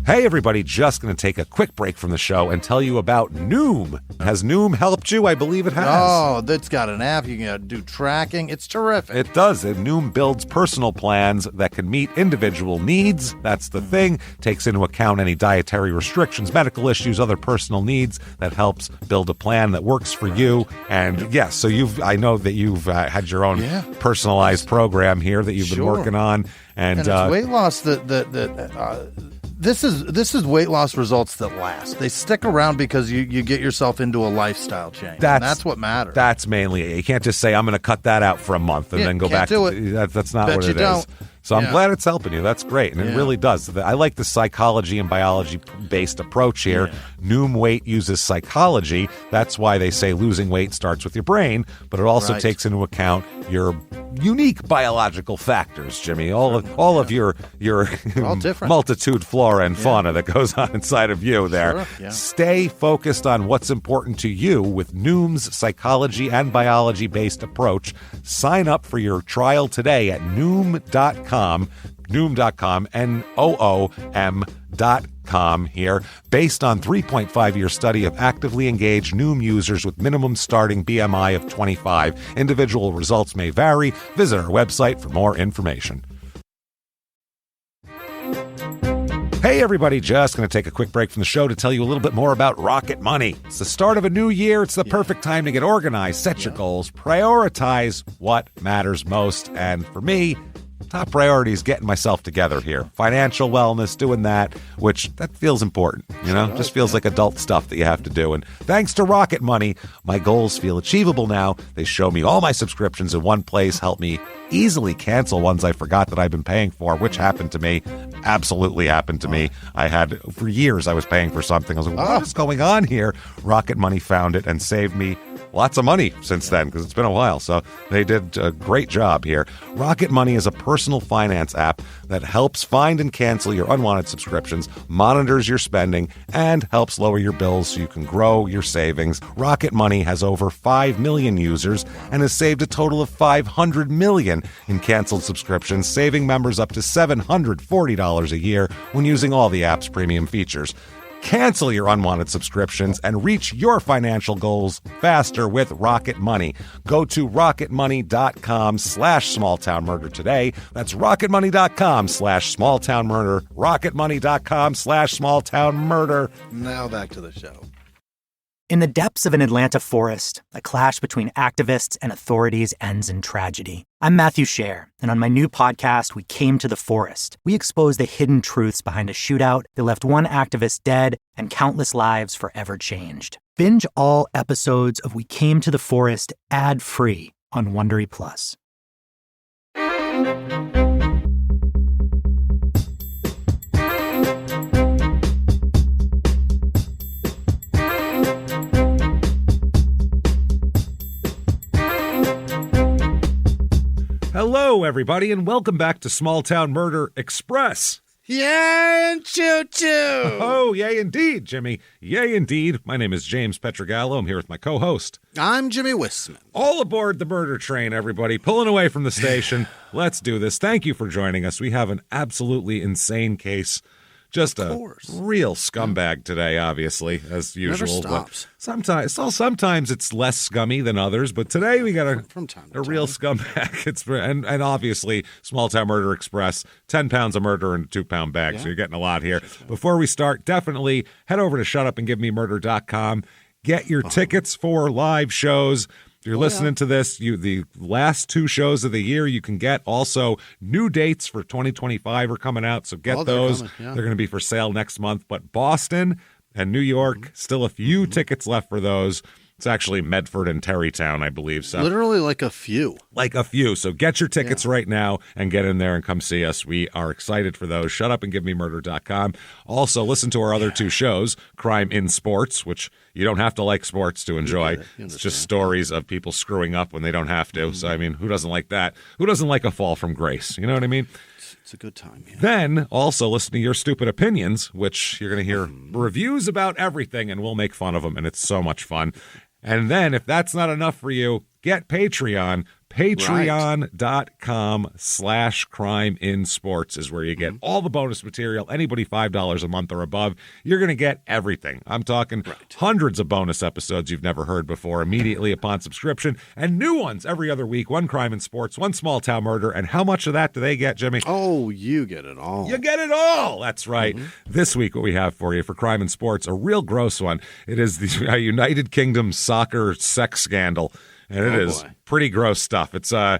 Hey everybody, just going to take a quick break from the show and tell you about Noom. Has Noom helped you? I believe it has. Oh, that's got an app. You can do tracking. It's terrific. It does. And Noom builds personal plans that can meet individual needs. That's the thing. Takes into account any dietary restrictions, medical issues, other personal needs. That helps build a plan that works for you. And yes, so I know that you've had your own personalized program here that you've been working on. And it's weight loss This is weight loss results that last. They stick around because you get yourself into a lifestyle change. That's what matters. That's mainly it. You can't just say, I'm going to cut that out for a month and then go back to it. That's not what it is. So I'm glad it's helping you. That's great. And it really does. I like the psychology and biology-based approach here. Yeah. Noom Weight uses psychology. That's why they say losing weight starts with your brain, but it also takes into account your unique biological factors, Jimmy. All of your multitude flora and fauna that goes on inside of you there. Sure. Yeah. Stay focused on what's important to you with Noom's psychology and biology-based approach. Sign up for your trial today at Noom.com, Noom.com here, based on 3.5-year study of actively engaged Noom users with minimum starting BMI of 25. Individual results may vary. Visit our website for more information. Hey everybody, just going to take a quick break from the show to tell you a little bit more about Rocket Money. It's the start of a new year. It's the perfect time to get organized, set your goals, prioritize what matters most. And for me, top priority is getting myself together here. Financial wellness, doing that, which that feels important, just feels like adult stuff that you have to do. And thanks to Rocket Money, my goals feel achievable now. They show me all my subscriptions in one place, help me easily cancel ones I forgot that I've been paying for, which happened to me, absolutely happened to me. For years, I was paying for something. I was like, what is going on here? Rocket Money found it and saved me lots of money since then, because it's been a while. So they did a great job here. Rocket Money is a personal finance app that helps find and cancel your unwanted subscriptions, monitors your spending, and helps lower your bills so you can grow your savings. Rocket Money has over 5 million users and has saved a total of $500 million in canceled subscriptions, saving members up to $740 a year when using all the app's premium features. Cancel your unwanted subscriptions and reach your financial goals faster with Rocket Money. Go to rocketmoney.com/smalltownmurder today. That's rocketmoney.com/smalltownmurder. rocketmoney.com/smalltownmurder. Now back to the show. In the depths of an Atlanta forest, a clash between activists and authorities ends in tragedy. I'm Matthew Scher, and on my new podcast, We Came to the Forest, we expose the hidden truths behind a shootout that left one activist dead and countless lives forever changed. Binge all episodes of We Came to the Forest ad-free on Wondery Plus. Hello, everybody, and welcome back to Small Town Murder Express. Yay and choo-choo! Oh, yay indeed, Jimmy. Yay indeed. My name is James Petrogallo. I'm here with my co-host. I'm Jimmy Wissman. All aboard the murder train, everybody. Pulling away from the station. Let's do this. Thank you for joining us. We have an absolutely insane case. Just a real scumbag today, obviously, as usual. Never stops. Sometimes it's less scummy than others, but today we got a real scumbag. And obviously, Small Town Murder Express, 10 pounds of murder in a 2-pound bag, so you're getting a lot here. Before we start, definitely head over to shutupandgivememurder.com. Get your tickets for live shows. If you're listening to this, the last 2 shows of the year you can get. Also, new dates for 2025 are coming out, so get those. They're going to be for sale next month. But Boston and New York, still a few tickets left for those. It's actually Medford and Terrytown, I believe. So literally like a few. So get your tickets right now and get in there and come see us. We are excited for those. Shutupandgivememurder.com. Also, listen to our other 2 shows, Crime in Sports, which you don't have to like sports to enjoy. It's just stories of people screwing up when they don't have to. So, I mean, who doesn't like that? Who doesn't like a fall from grace? You know what I mean? It's a good time. Yeah. Then also listen to Your Stupid Opinions, which you're going to hear reviews about everything, and we'll make fun of them, and it's so much fun. And then, if that's not enough for you, get Patreon. Patreon.com/CrimeInSports is where you get all the bonus material. Anybody $5 a month or above, you're going to get everything. I'm talking hundreds of bonus episodes you've never heard before immediately upon subscription, and new ones every other week. One crime in sports, one small town murder. And how much of that do they get, Jimmy? Oh, you get it all. You get it all. That's right. This week, what we have for you for crime in sports, a real gross one. It is the United Kingdom soccer sex scandal. And it is pretty gross stuff. It's kind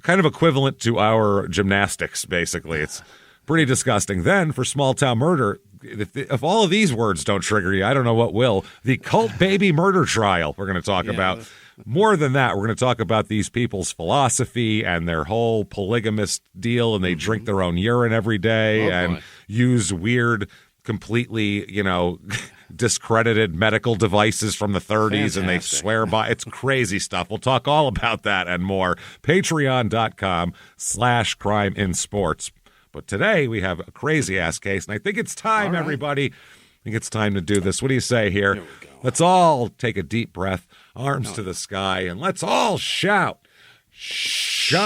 of equivalent to our gymnastics, basically. It's pretty disgusting. Then, for small-town murder, if all of these words don't trigger you, I don't know what will. The cult baby murder trial we're going to talk about. More than that, we're going to talk about these people's philosophy and their whole polygamist deal, and they drink their own urine every day and use weird, completely, discredited medical devices from the 30s, and they swear by. It's crazy stuff. We'll talk all about that and more. Patreon.com/CrimeInSports. But today we have a crazy-ass case, and I think it's time, everybody. I think it's time to do this. What do you say here? Here we go. Let's all take a deep breath, arms to the sky, and let's all shout, "Shut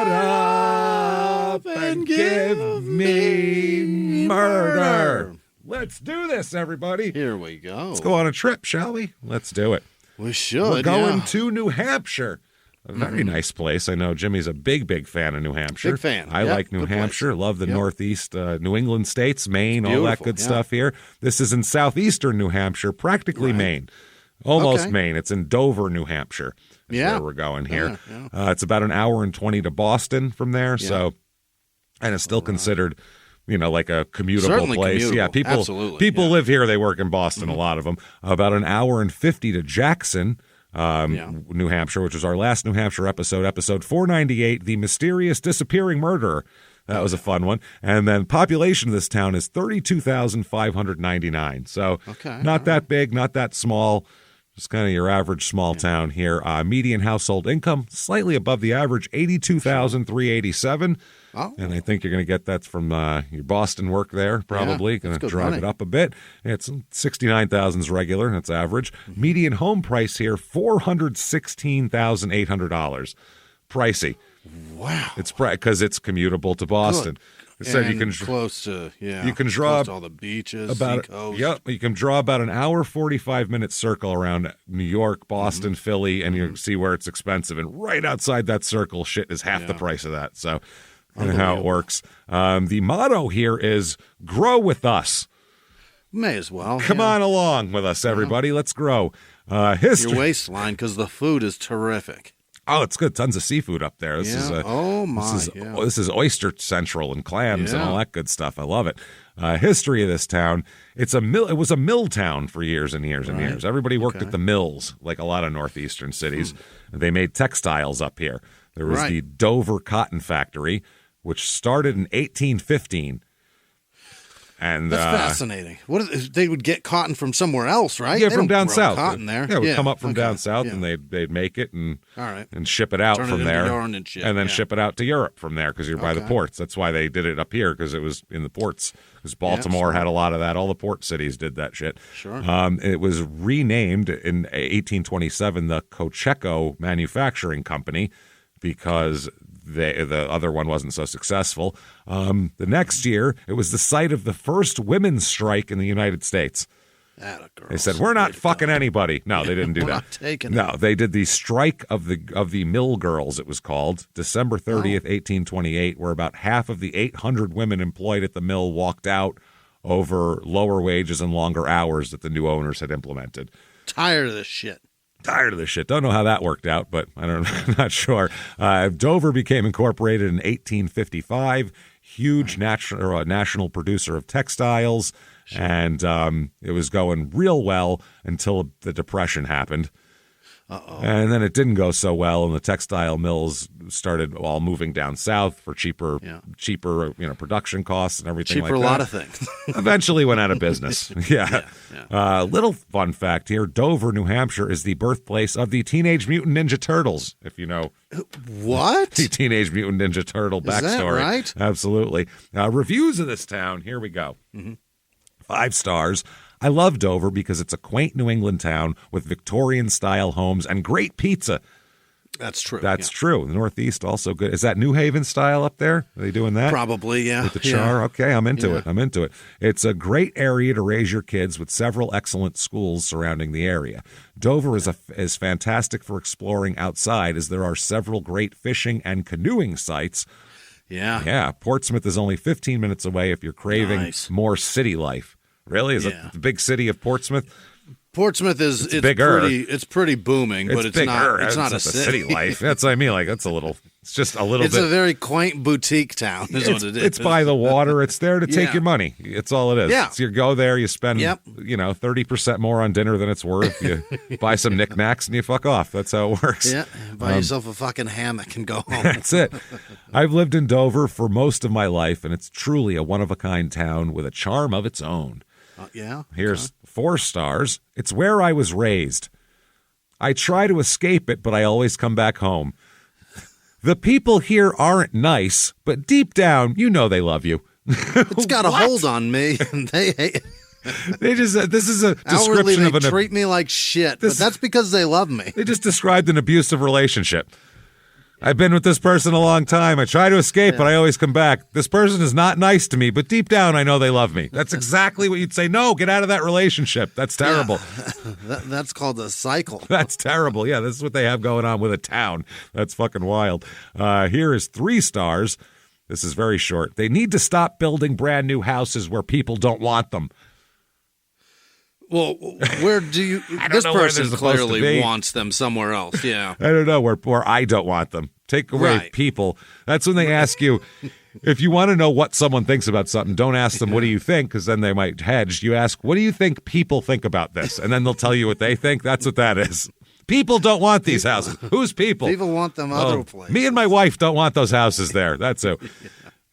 up and give me murder." Let's do this, everybody. Here we go. Let's go on a trip, shall we? Let's do it. We should. We're going to New Hampshire. A very nice place. I know Jimmy's a big, big fan of New Hampshire. Big fan. I like New Hampshire. Place. Love the Northeast, New England states, Maine, all that good stuff here. This is in southeastern New Hampshire, practically Maine. Almost Maine. It's in Dover, New Hampshire. That's where we're going here. It's about an hour and 20 to Boston from there. So, and it's still considered, like a commutable Certainly place. Commutable. Yeah, people live here. They work in Boston, a lot of them. About an hour and 50 to Jackson, New Hampshire, which was our last New Hampshire episode 498, The Mysterious Disappearing Murderer. That was a fun one. And then population of this town is 32,599. So not that big, not that small. Just kind of your average small town here. Median household income, slightly above the average, $82,387. And I think you're going to get that from your Boston work there, probably. Going to drive it up a bit. It's $69,000 is regular. That's average. Median home price here, $416,800. Pricey. Wow. It's because it's commutable to Boston. It said you can close to you can draw close to all the beaches, seacoast. You can draw about an hour 45-minute circle around New York, Boston, Philly, and you see where it's expensive. And right outside that circle, shit is half the price of that. So, how it works. The motto here is "Grow with us." May as well. Come on along with us, everybody. Let's grow. History. Your waistline, because the food is terrific. Oh, it's good. Tons of seafood up there. This is this is oyster central and clams and all that good stuff. I love it. History of this town. It was a mill town for years and years and years. Everybody worked at the mills, like a lot of northeastern cities. They made textiles up here. There was the Dover Cotton Factory, which started in 1815. And that's fascinating. They would get cotton from somewhere else, right? Yeah, from down south. Cotton there. Yeah, it would come up from down south, and they'd make it and ship it out from there, and then ship it out to Europe from there because you're by the ports. That's why they did it up here, because it was in the ports. Because Baltimore had a lot of that. All the port cities did that shit. Sure. It was renamed in 1827 the Cocheco Manufacturing Company because the other one wasn't so successful. The next year, it was the site of the first women's strike in the United States. They said, "We're not fucking anybody." No, they didn't do that. Not taking no, they did the strike of the mill girls. It was called December 30th, 1828, where about half of the 800 women employed at the mill walked out over lower wages and longer hours that the new owners had implemented. Tired of this shit. Don't know how that worked out, but I'm not sure. Dover became incorporated in 1855. Huge national producer of textiles, and it was going real well until the Depression happened. And then it didn't go so well, and the textile mills started all moving down south for cheaper production costs and everything like that. Cheaper a lot of things. Eventually went out of business. Little fun fact here, Dover, New Hampshire is the birthplace of the Teenage Mutant Ninja Turtles, if you know. What? The Teenage Mutant Ninja Turtle backstory. Is that right? Absolutely. Reviews of this town, here we go. 5 stars. I love Dover because it's a quaint New England town with Victorian-style homes and great pizza. That's true. That's true. The Northeast also good. Is that New Haven style up there? Are they doing that? Probably, yeah. With the char? Okay, I'm into it. It's a great area to raise your kids with several excellent schools surrounding the area. Dover is fantastic for exploring outside as there are several great fishing and canoeing sites. Yeah. Portsmouth is only 15 minutes away if you're craving more city life. Really? Is it the big city of Portsmouth? Portsmouth is bigger. It's pretty booming, but it's bigger. It's not a city life. That's what I mean. Like it's just a little bit. It's a very quaint boutique town. What it is. It's by the water. It's there to take your money. It's all it is. Yeah. You go there, you spend 30% more on dinner than it's worth. You buy some knickknacks and you fuck off. That's how it works. Yeah. Buy yourself a fucking hammock and go home. That's it. I've lived in Dover for most of my life, and it's truly a one-of-a-kind town with a charm of its own. Here's 4 stars. It's where I was raised. I try to escape it, but I always come back home. The people here aren't nice, but deep down, you know they love you. It's got a hold on me. They hate. This is a description Outwardly, of they treat me like shit, but that's because they love me. They just described an abusive relationship. I've been with this person a long time. I try to escape, but I always come back. This person is not nice to me, but deep down, I know they love me. That's exactly what you'd say. No, get out of that relationship. That's terrible. Yeah. That's called a cycle. That's terrible. Yeah, this is what they have going on with a town. That's fucking wild. Here is 3 stars. This is very short. They need to stop building brand new houses where people don't want them. Well, where do you? This person clearly wants them somewhere else. Yeah, I don't know where I don't want them. Take away people. That's when they ask you if you want to know what someone thinks about something. Don't ask them what do you think, because then they might hedge. You ask what do you think people think about this, and then they'll tell you what they think. That's what that is. People don't want these houses. Who's people? People want them other places. Me and my wife don't want those houses there. That's it.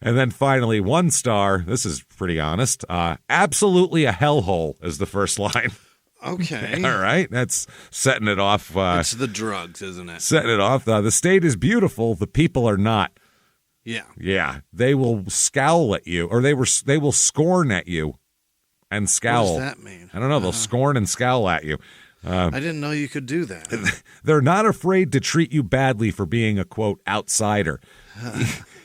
And then finally, 1 star. This is pretty honest. Absolutely a hellhole is the first line. Okay. All right. That's setting it off. It's the drugs, isn't it? Setting it off. The state is beautiful. The people are not. Yeah. Yeah. They will scowl at you, or they will scorn at you and scowl. What does that mean? I don't know. They'll scorn and scowl at you. I didn't know you could do that. They're not afraid to treat you badly for being a, quote, outsider.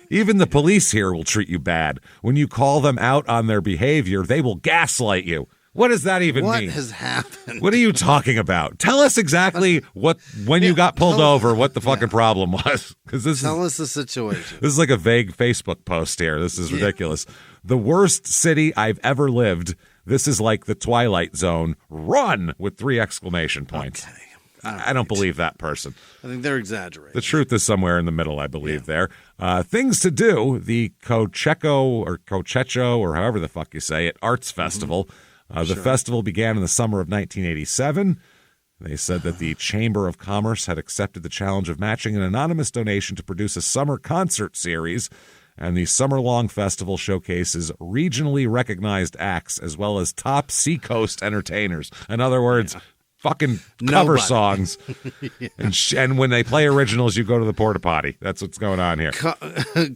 Even the police here will treat you bad. When you call them out on their behavior, they will gaslight you. What does that even mean? What has happened? What are you talking about? Tell us exactly when you got pulled over, what the fucking problem was. Tell us the situation. This is like a vague Facebook post here. This is ridiculous. The worst city I've ever lived. This is like the Twilight Zone. Run! With 3 exclamation points. Okay. I don't believe that person. I think they're exaggerating. The truth is somewhere in the middle, I believe, there. Things to do, the Cochecho, or however the fuck you say it, Arts Festival. The festival began in the summer of 1987. They said that the Chamber of Commerce had accepted the challenge of matching an anonymous donation to produce a summer concert series. And the summer-long festival showcases regionally recognized acts as well as top seacoast entertainers. In other words, fucking cover songs. And when they play originals, you go to the porta potty. That's what's going on here.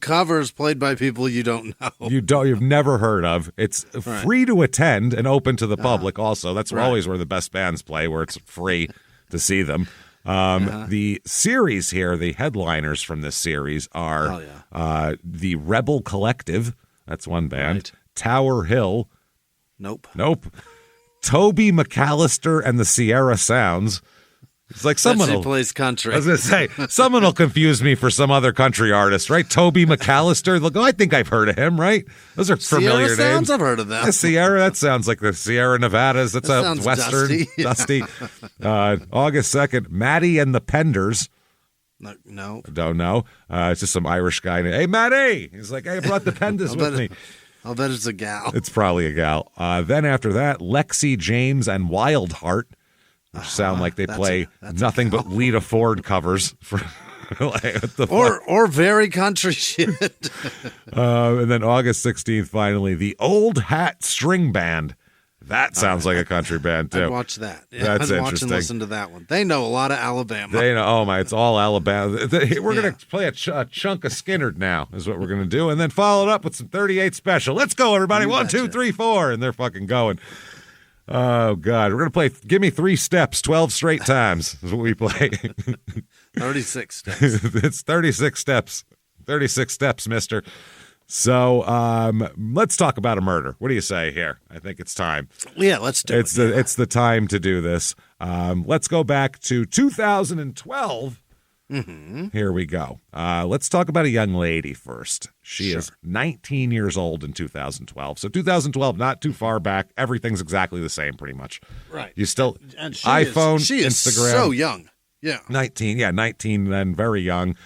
Covers played by people you don't know. You've never heard of. It's free to attend and open to the public also. That's always where the best bands play, where it's free to see them. The series here, the headliners from this series are the Rebel Collective. That's one band. Right. Tower Hill. Nope. Toby McAllister and the Sierra Sounds. It's like someone plays country. I was going to say, someone will confuse me for some other country artist, right? Toby McAllister. Look, I think I've heard of him, right? Those are familiar Sierra names. Sounds, I've heard of them. Yeah, Sierra, that sounds like the Sierra Nevadas. That's a Western. Dusty. August 2nd, Maddie and the Penders. No. Don't know. It's just some Irish guy. Hey, Maddie. He's like, hey, I brought the Penders with me. I'll bet it's a gal. It's probably a gal. Then after that, Lexi James and Wildheart, which sound like they play nothing but Lita Ford covers for or very country shit. And then August 16th, finally, the Old Hat String Band. That sounds like a country band too. I'd watch that. Yeah, That's I'd watch and listen to that one. They know a lot of Alabama. They know. It's all Alabama. We're gonna play a chunk of Skinnerd now. Is what we're gonna do, and then follow it up with some 38 Special. Let's go, everybody! 1, 2, 3, 4, and they're fucking going. Oh God, we're gonna play. Give me 3 steps, 12 straight times. Is what we play. 36 steps. It's 36 steps. 36 steps, mister. So let's talk about a murder. What do you say here? I think it's time. Yeah, let's do it. It's the time to do this. Let's go back to 2012. Mm-hmm. Here we go. Let's talk about a young lady first. She is 19 years old in 2012. So 2012, not too far back. Everything's exactly the same, pretty much. Right. You still and iPhone, she is Instagram. So young. Yeah. 19. Yeah, 19 then, very young.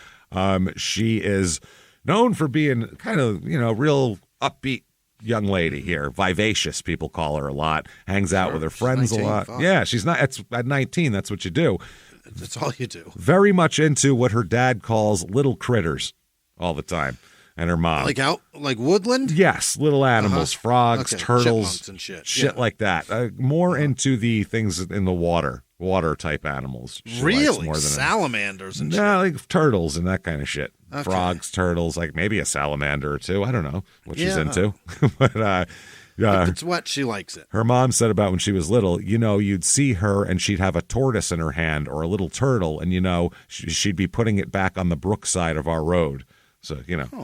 She is known for being kind of, real upbeat young lady here. Vivacious, people call her a lot. Hangs out with her friends 19, a lot. fuck. Yeah, she's not. At 19, that's what you do. That's all you do. Very much into what her dad calls little critters all the time, and her mom. Like woodland? Yes, little animals, frogs, turtles, chipmunks and shit. Like that. More into the things in the water type animals. She really? likes more than salamanders and shit? Yeah, like turtles and that kind of shit. Okay. Frogs, turtles, like maybe a salamander or two. I don't know what she's into. But if it's wet, she likes it. her mom said about when she was little, you'd see her and she'd have a tortoise in her hand or a little turtle, and, she'd be putting it back on the brook side of our road. So,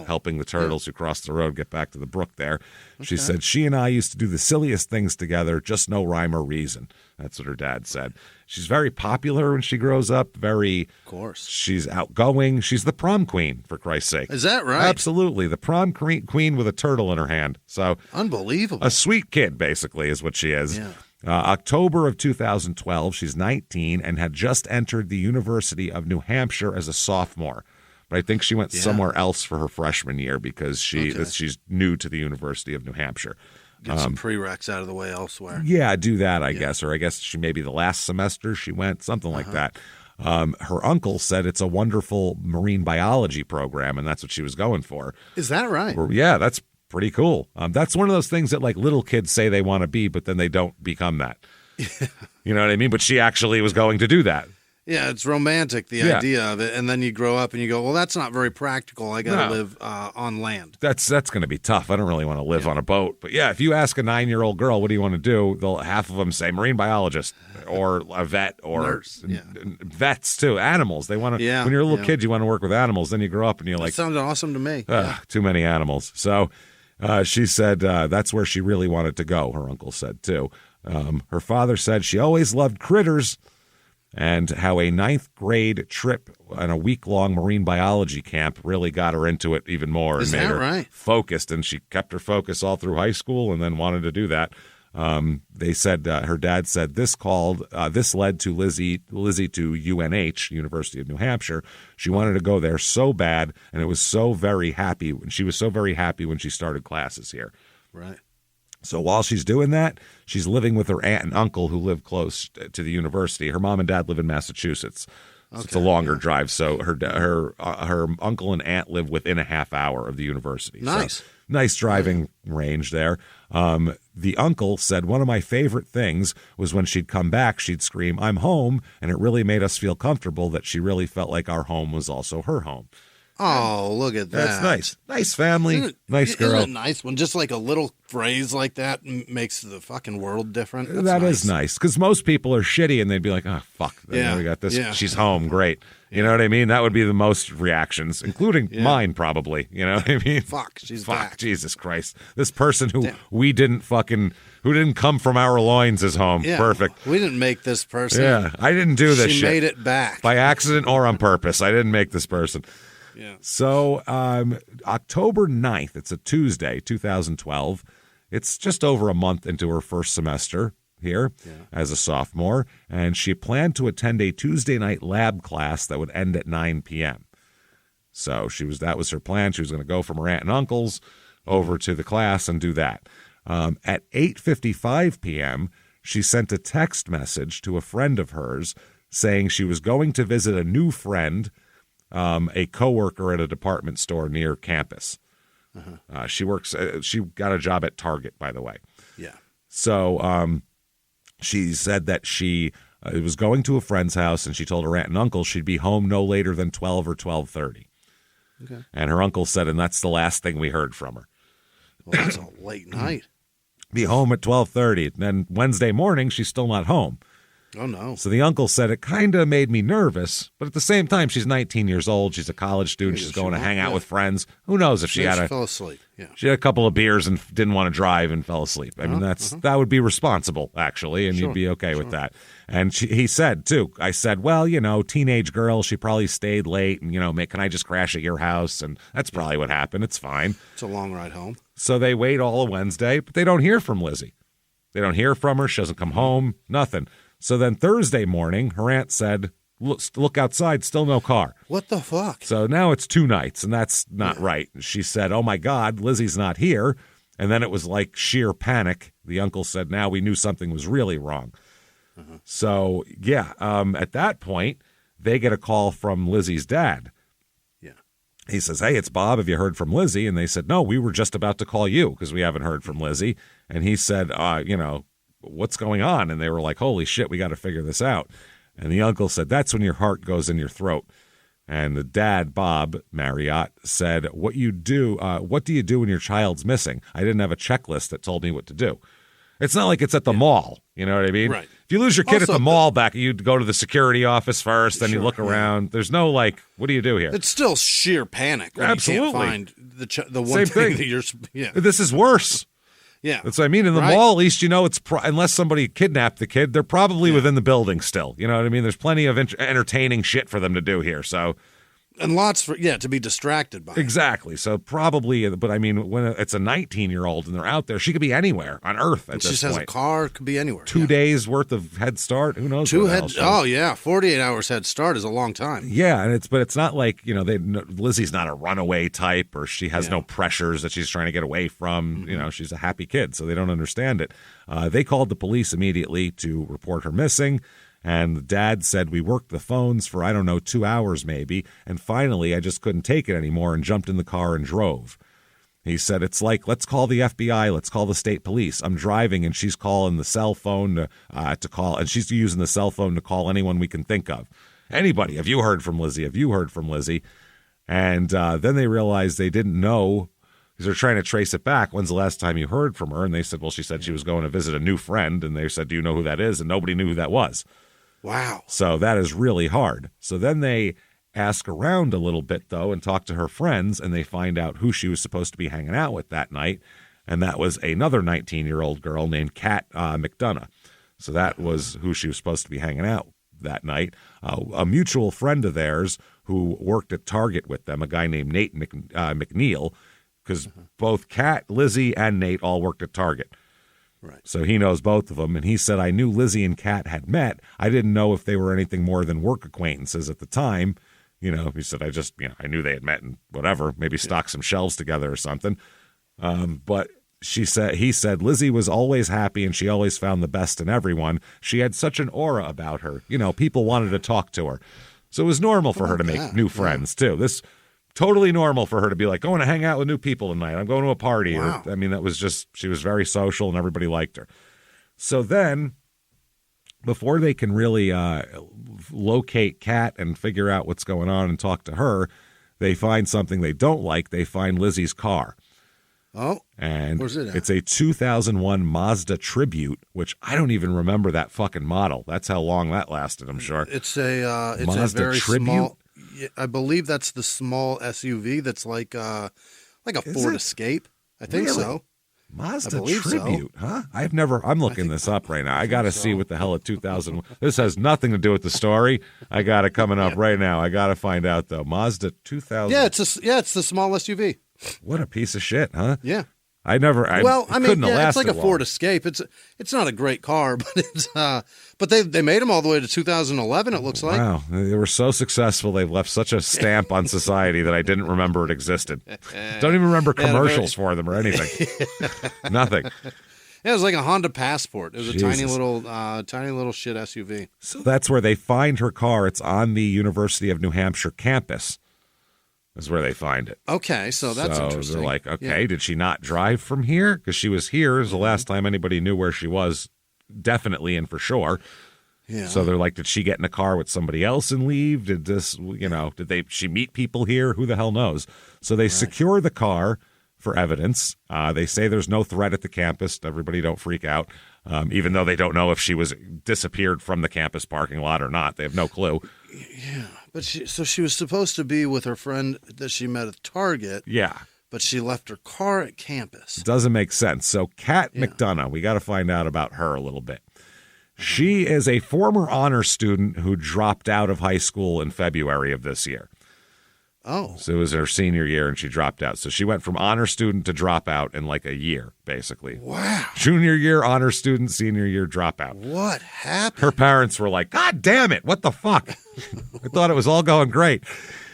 helping the turtles who cross the road get back to the brook there. Okay. She said she and I used to do the silliest things together, just no rhyme or reason. That's what her dad said. She's very popular when she grows up. Of course. She's outgoing. She's the prom queen, for Christ's sake. Is that right? Absolutely. The prom queen with a turtle in her hand. So unbelievable. A sweet kid, basically, is what she is. Yeah. October of 2012, she's 19 and had just entered the University of New Hampshire as a sophomore. But I think she went somewhere else for her freshman year because she's new to the University of New Hampshire. Get some prereqs out of the way elsewhere. Yeah, do that, I guess. Or I guess she maybe the last semester she went, something like that. Her uncle said it's a wonderful marine biology program, and that's what she was going for. Is that right? Yeah, that's pretty cool. That's one of those things that like little kids say they want to be, but then they don't become that. You know what I mean? But she actually was going to do that. Yeah, it's romantic, the idea of it. And then you grow up and you go, well, that's not very practical. I got to live on land. That's going to be tough. I don't really want to live on a boat. But yeah, if you ask a 9-year-old girl, what do you want to do? Half of them say marine biologist or a vet or nurse. Yeah. Vets too. Animals. They want to. Yeah, when you're a little kid, you want to work with animals. Then you grow up and you're like, that sounds awesome to me. Too many animals. So she said that's where she really wanted to go. Her uncle said too. Her father said she always loved critters. And how a 9th grade trip and a week-long marine biology camp really got her into it even more. Is and made that her right? Focused, and she kept her focus all through high school and then wanted to do that. They said her dad said this led to Lizzie to UNH, University of New Hampshire. She wanted to go there so bad, and she was so very happy when she started classes here. Right. So while she's doing that, she's living with her aunt and uncle who live close to the university. Her mom and dad live in Massachusetts. So it's a longer drive. So her uncle and aunt live within a half hour of the university. Nice. So, nice driving range there. The uncle said one of my favorite things was when she'd come back, she'd scream, "I'm home," and it really made us feel comfortable that she really felt like our home was also her home. Oh, look at that. That's nice. Nice family. Nice girl. Isn't it nice when just like a little phrase like that makes the fucking world different? That is nice. Because most people are shitty and they'd be like, oh, fuck. Yeah. We got this. Yeah. She's home. Great. You know what I mean? That would be the most reactions, including mine probably. You know what I mean? Fuck. She's Fuck. back. Jesus Christ. This person who who didn't come from our loins is home. Yeah. Perfect. We didn't make this person. Yeah. I didn't do this shit. She made it back. By accident or on purpose. I didn't make this person. Yeah. So October 9th, it's a Tuesday, 2012. It's just over a month into her first semester here as a sophomore, and she planned to attend a Tuesday night lab class that would end at 9 p.m. So that was her plan. She was going to go from her aunt and uncle's over to the class and do that. At 8:55 p.m., she sent a text message to a friend of hers saying she was going to visit a new friend, a coworker at a department store near campus. She got a job at Target, by the way. Yeah. So she said that she was going to a friend's house, and she told her aunt and uncle she'd be home no later than 12 or 12:30. Okay. And her uncle said, and that's the last thing we heard from her. Well, that's a late night. Be home at 12:30. Then Wednesday morning, she's still not home. Oh, no. So the uncle said it kind of made me nervous, but at the same time, she's 19 years old. She's a college student. She's going to hang out with friends. Who knows if she fell asleep. Yeah. She had a couple of beers and didn't want to drive and fell asleep. I mean, that would be responsible, actually, and you'd be okay with that. And he said, too, I said, well, teenage girl, she probably stayed late, and, can I just crash at your house? And that's probably what happened. It's fine. It's a long ride home. So they wait all of Wednesday, but they don't hear from Lizzie. They don't hear from her. She doesn't come home, nothing. So then Thursday morning, her aunt said, look outside, still no car. What the fuck? So now it's 2 nights, and that's not right. She said, oh, my God, Lizzie's not here. And then it was like sheer panic. The uncle said, now we knew something was really wrong. So, at that point, they get a call from Lizzie's dad. Yeah. He says, hey, it's Bob. Have you heard from Lizzie? And they said, no, we were just about to call you because we haven't heard from Lizzie. And he said, what's going on? And they were like, holy shit, we got to figure this out. And the uncle said, that's when your heart goes in your throat. And the dad, Bob Marriott, said, what do you do when your child's missing? I didn't have a checklist that told me what to do. It's not like it's at the mall. You know what I mean? Right. If you lose your kid at the mall you'd go to the security office first, then you look around. There's no what do you do here? It's still sheer panic when Absolutely. you can't find the one thing that you're... Yeah. This is worse. Yeah. That's what I mean. In the mall, at least it's unless somebody kidnapped the kid, they're probably within the building still. You know what I mean? There's plenty of entertaining shit for them to do here. So, and lots to be distracted by. Exactly. So probably, but I mean, when it's a 19-year-old and they're out there, she could be anywhere on Earth at this point. She has a car, could be anywhere. 2 days worth of head start. Who knows? 48 hours head start is a long time. Yeah, and it's not like Lizzie's not a runaway type, or she has no pressures that she's trying to get away from. Mm-hmm. She's a happy kid, so they don't understand it. They called the police immediately to report her missing. And the dad said, we worked the phones for, 2 hours maybe. And finally, I just couldn't take it anymore and jumped in the car and drove. He said, it's like, let's call the FBI. Let's call the state police. I'm driving and she's calling the cell phone to call. And she's using the cell phone to call anyone we can think of. Anybody. Have you heard from Lizzie? Have you heard from Lizzie? And then they realized they didn't know because they're trying to trace it back. When's the last time you heard from her? And they said, well, she said she was going to visit a new friend. And they said, do you know who that is? And nobody knew who that was. Wow. So that is really hard. So then they ask around a little bit, though, and talk to her friends, and they find out who she was supposed to be hanging out with that night, and that was another 19-year-old girl named Kat McDonough. So that was who she was supposed to be hanging out that night. A mutual friend of theirs who worked at Target with them, a guy named Nate McNeil, because both Kat, Lizzie, and Nate all worked at Target. Right. So he knows both of them, and he said, I knew Lizzie and Kat had met. I didn't know if they were anything more than work acquaintances at the time. He said, I knew they had met and whatever, maybe stocked some shelves together or something. But he said, Lizzie was always happy and she always found the best in everyone. She had such an aura about her. People wanted to talk to her. So it was normal for her to make new friends, too. This totally normal for her to be like, going to hang out with new people tonight. I'm going to a party. Wow. That was just, she was very social and everybody liked her. So then, before they can really locate Kat and figure out what's going on and talk to her, they find something they don't like. They find Lizzie's car. Oh, and where's it at? It's a 2001 Mazda Tribute, which I don't even remember that fucking model. That's how long that lasted, I'm sure. It's a Mazda very Tribute? small. I believe that's the small SUV that's like a Ford Escape. I think so. Mazda Tribute, huh? I'm looking this up right now. I got to see what the hell a 2000. This has nothing to do with the story. I got it coming up right now. I got to find out though. Mazda 2000. Yeah, it's the small SUV. What a piece of shit, huh? Yeah. Couldn't have it's like a long. Ford Escape. It's not a great car, but but they made them all the way to 2011. It looks like. Wow, they were so successful. They've left such a stamp on society that I didn't remember it existed. Don't even remember commercials for them or anything. Nothing. Yeah, it was like a Honda Passport. It was a tiny little shit SUV. So that's where they find her car. It's on the University of New Hampshire campus. Is where they find it. Okay, so that's interesting. They're like, okay, did she not drive from here? Because she was here. It was the last time anybody knew where she was, definitely and for sure. Yeah. So they're like, did she get in a car with somebody else and leave? Did she meet people here? Who the hell knows? So they secure the car, for evidence. They say there's no threat at the campus. Everybody don't freak out, even though they don't know if she was disappeared from the campus parking lot or not. They have no clue. Yeah, but she was supposed to be with her friend that she met at Target. Yeah. But she left her car at campus. Doesn't make sense. So Kat McDonough, we got to find out about her a little bit. She is a former honor student who dropped out of high school in February of this year. Oh. So it was her senior year and she dropped out. So she went from honor student to dropout in like a year, basically. Wow. Junior year honor student, senior year dropout. What happened? Her parents were like, God damn it, what the fuck? I thought it was all going great.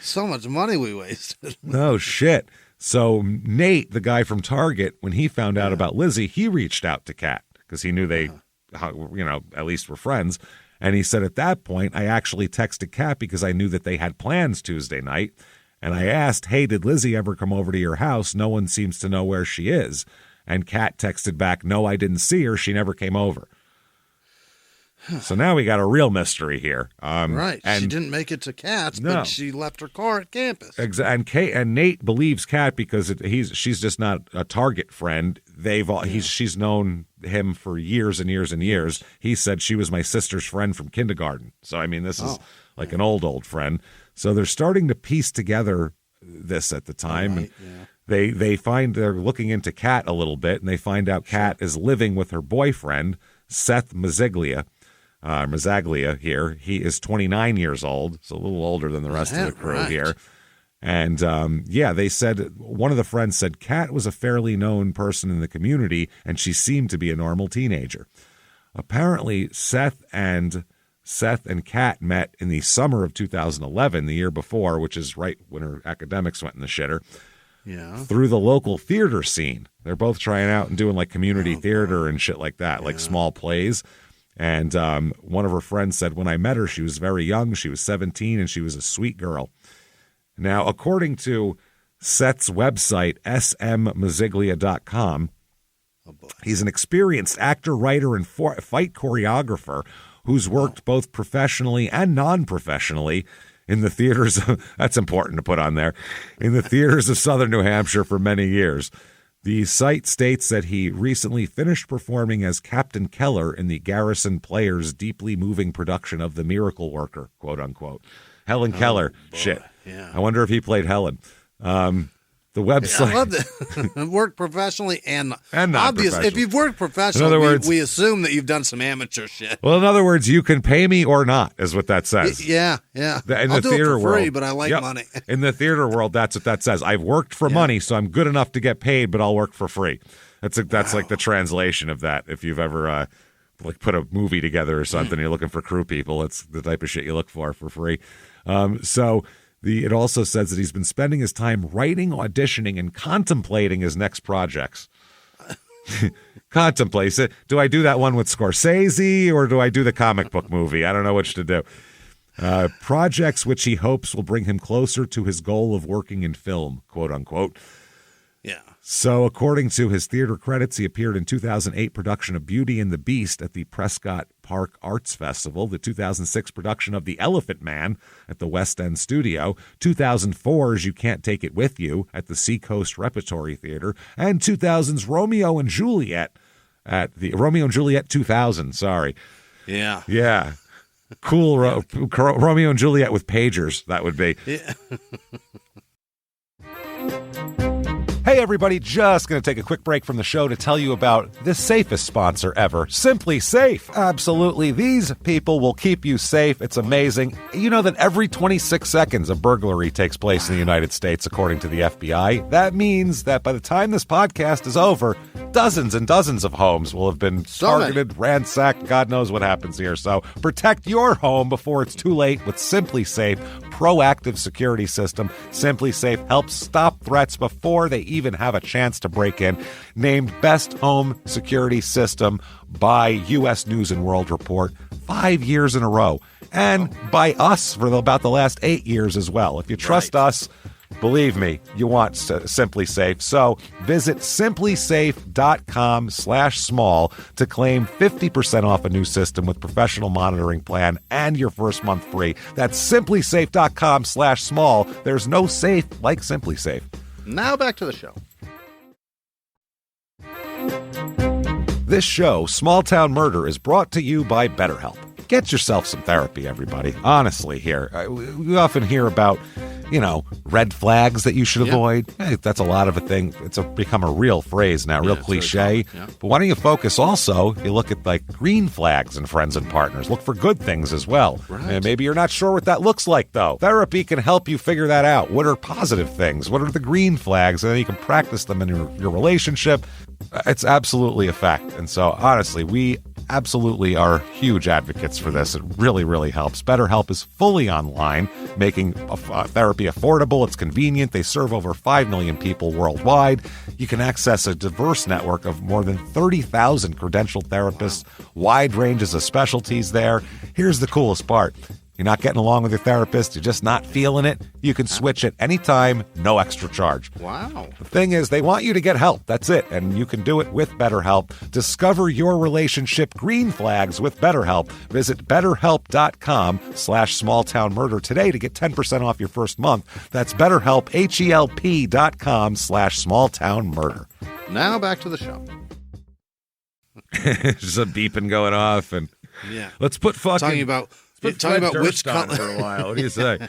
So much money we wasted. No shit. So Nate, the guy from Target, when he found out about Lizzie, he reached out to Kat because he knew they, at least were friends. And he said, at that point, I actually texted Kat because I knew that they had plans Tuesday night. And I asked, hey, did Lizzie ever come over to your house? No one seems to know where she is. And Kat texted back, no, I didn't see her. She never came over. So now we got a real mystery here. Right. And she didn't make it to Kat's, but she left her car at campus. And Nate believes Kat because she's just not a Target friend. She's known him for years and years and years. He said she was my sister's friend from kindergarten. So, I mean, this is like an old friend. So they're starting to piece together this at the time. Right, and they're looking into Kat a little bit, and they find out Kat is living with her boyfriend, Seth Mazzaglia here. He is 29 years old, so a little older than the rest of the crew here. And, they said, one of the friends said Kat was a fairly known person in the community, and she seemed to be a normal teenager. Apparently, Seth and Kat met in the summer of 2011, the year before, which is right when her academics went in the shitter, through the local theater scene. They're both trying out and doing like community theater and shit like that, like small plays. And one of her friends said, when I met her, she was very young. She was 17, and she was a sweet girl. Now, according to Seth's website, smmaziglia.com, he's an experienced actor, writer, and fight choreographer who's worked both professionally and non-professionally in the theaters. That's important to put on there. In the theaters of Southern New Hampshire for many years. The site states that he recently finished performing as Captain Keller in the Garrison Players' deeply moving production of The Miracle Worker, quote unquote. Helen Keller. Boy. Shit. Yeah. I wonder if he played Helen. The website. I love that. Work professionally and not obviously. If you've worked professionally, in other words, we assume that you've done some amateur shit. Well, in other words, you can pay me or not, is what that says. Yeah. In I'll the do theater it for free, world, but I like money. In the theater world, that's what that says. I've worked for money, so I'm good enough to get paid, but I'll work for free. That's like the translation of that. If you've ever like put a movie together or something, you're looking for crew people. It's the type of shit you look for free. It also says that he's been spending his time writing, auditioning, and contemplating his next projects. Contemplates it. Do I do that one with Scorsese or do I do the comic book movie? I don't know which to do. Projects which he hopes will bring him closer to his goal of working in film, quote unquote. Yeah. So according to his theater credits, he appeared in 2008 production of Beauty and the Beast at the Prescott Park Arts Festival, the 2006 production of The Elephant Man at the West End Studio, 2004's You Can't Take It With You at the Seacoast Repertory Theater, and 2000's Romeo and Juliet at the Romeo and Juliet 2000, sorry. Yeah. Yeah. Cool Romeo and Juliet with pagers, that would be. Yeah. Hey everybody, just going to take a quick break from the show to tell you about the safest sponsor ever, Simply Safe. Absolutely, these people will keep you safe. It's amazing. You know that every 26 seconds a burglary takes place in the United States, according to the FBI. That means that by the time this podcast is over, dozens and dozens of homes will have been targeted, ransacked, God knows what happens here. So protect your home before it's too late with Simply Safe proactive security system. Simply Safe helps stop threats before they even have a chance to break in. Named Best Home Security System by U.S. News and World Report 5 years in a row. And by us for about the last 8 years as well. If you trust us, believe me, you want Simply Safe. So visit simplysafe.com/small to claim 50% off a new system with professional monitoring plan and your first month free. That's simplysafe.com/small. There's no safe like Simply Safe. Now back to the show. This show, Small Town Murder, is brought to you by BetterHelp. Get yourself some therapy, everybody. Honestly, here. We often hear about, red flags that you should avoid. Hey, that's a lot of a thing. It's become a real phrase now, real cliche. Yeah. But why don't you focus also, you look at like green flags in friends and partners. Look for good things as well. Right. And maybe you're not sure what that looks like, though. Therapy can help you figure that out. What are positive things? What are the green flags? And then you can practice them in your relationship. It's absolutely a fact. And so, honestly, we absolutely are huge advocates for this. It really, really helps. BetterHelp is fully online, making therapy affordable. It's convenient. They serve over 5 million people worldwide. You can access a diverse network of more than 30,000 credentialed therapists, wide ranges of specialties there. Here's the coolest part. You're not getting along with your therapist, you're just not feeling it, you can switch at any time, no extra charge. Wow. The thing is, they want you to get help. That's it. And you can do it with BetterHelp. Discover your relationship green flags with BetterHelp. Visit BetterHelp.com/smalltownmurder today to get 10% off your first month. That's BetterHelp, HELP.com/smalltownmurder. Now back to the show. Just a beeping going off. And let's put fucking... Talking about which color for a while. What do you say?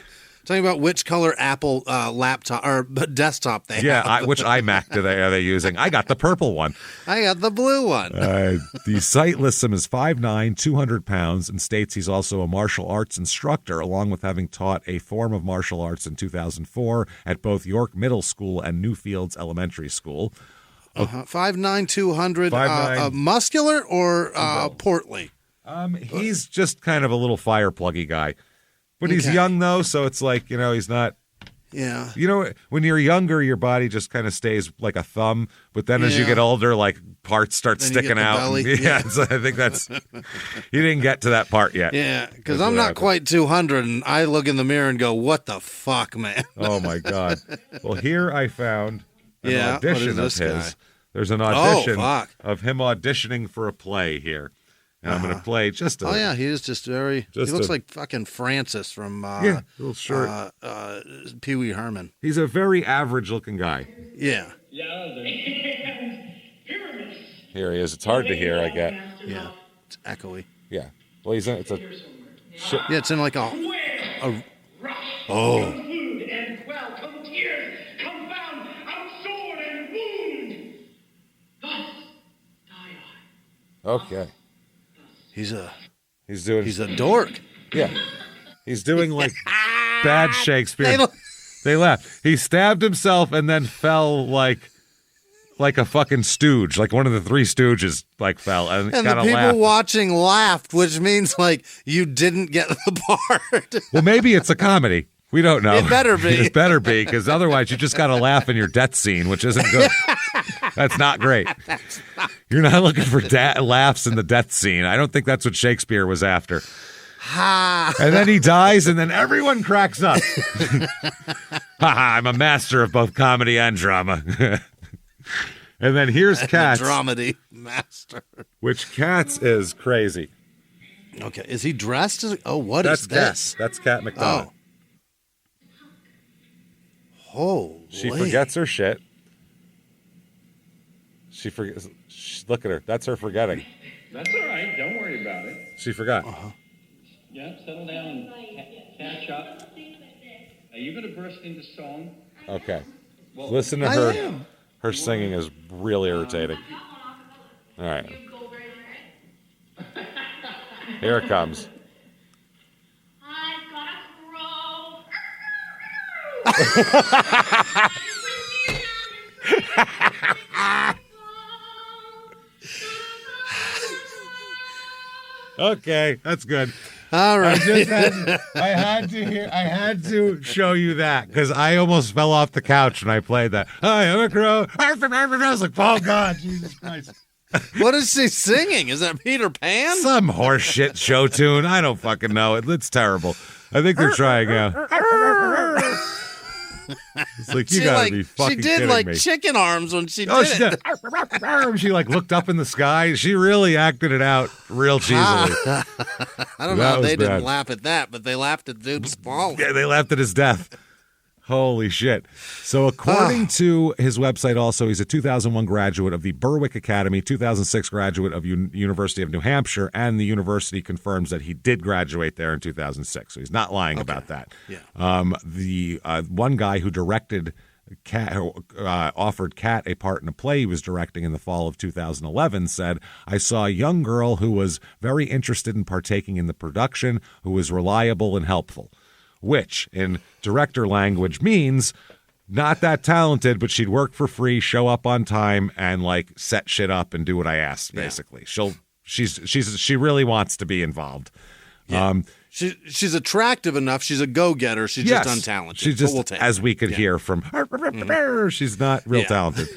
Talking about which color Apple laptop or desktop they have. Yeah, which iMac are they using? I got the purple one. I got the blue one. The site lists him as 5'9", 200 pounds, and states he's also a martial arts instructor, along with having taught a form of martial arts in 2004 at both York Middle School and Newfields Elementary School. 5'9", 200. 5'9". Muscular or portly? He's just kind of a little fire pluggy guy. But he's young, though, so it's like, he's not... Yeah. When you're younger, your body just kind of stays like a thumb, but then as you get older, like, parts start sticking out. Yeah, so I think that's... You didn't get to that part yet. Yeah, because I'm not quite 200, and I look in the mirror and go, what the fuck, man? Oh, my God. Well, here I found an audition of his. Guy? There's an audition of him auditioning for a play here. And I'm going to play just a... Oh, yeah, he is just very... he looks like fucking Francis from... a little short. Pee Wee Herman. He's a very average-looking guy. Yeah. Here he is. It's hard to hear, I get. Yeah, it's echoey. Yeah. Well, it's a... Yeah, it's in like a... Oh. Okay. He's a dork. Yeah. He's doing like bad Shakespeare. They laugh. He stabbed himself and then fell like a fucking stooge, like one of the Three Stooges fell. And the people watching laughed, which means like you didn't get the part. Well, maybe it's a comedy. We don't know. It better be. It better be, because otherwise you just got to laugh in your death scene, which isn't good. That's not great. You're not looking for laughs in the death scene. I don't think that's what Shakespeare was after. And then he dies, and then everyone cracks up. I'm a master of both comedy and drama. And then here's Cats. The dramedy master. Which Cats is crazy. Okay. Is he dressed? What is this? That's Cat McDonough. Oh. Holy. She forgets her shit. She forgets. Look at her. That's her forgetting. That's all right. Don't worry about it. She forgot. Yeah, settle down and catch up. Are you going to burst into song? Okay. Well, listen to her. Her singing is really irritating. All right. Here it comes. Okay, that's good. All right. I had to show you that because I almost fell off the couch when I played that. Hi, I'm a crow. I was like, oh God, Jesus Christ. What is she singing? Is that Peter Pan? Some horse shit show tune. I don't fucking know. It's terrible. I think they're trying out. It's like, you gotta be fucking kidding me. She did like chicken arms when she did it. She like looked up in the sky. She really acted it out real cheesily. I don't know how they didn't laugh at that, but they laughed at dude's falling. Yeah, they laughed at his death. Holy shit. So according to his website also, he's a 2001 graduate of the Berwick Academy, 2006 graduate of University of New Hampshire, and the university confirms that he did graduate there in 2006. So he's not lying about that. Yeah. The one guy who directed Kat, offered Kat a part in a play he was directing in the fall of 2011, said, I saw a young girl who was very interested in partaking in the production, who was reliable and helpful. Which, in director language, means not that talented, but she'd work for free, show up on time, and like set shit up and do what I asked. Basically, she really wants to be involved. Yeah. She's attractive enough. She's a go-getter. She's just untalented. She's just, as we could hear from her, she's not real talented.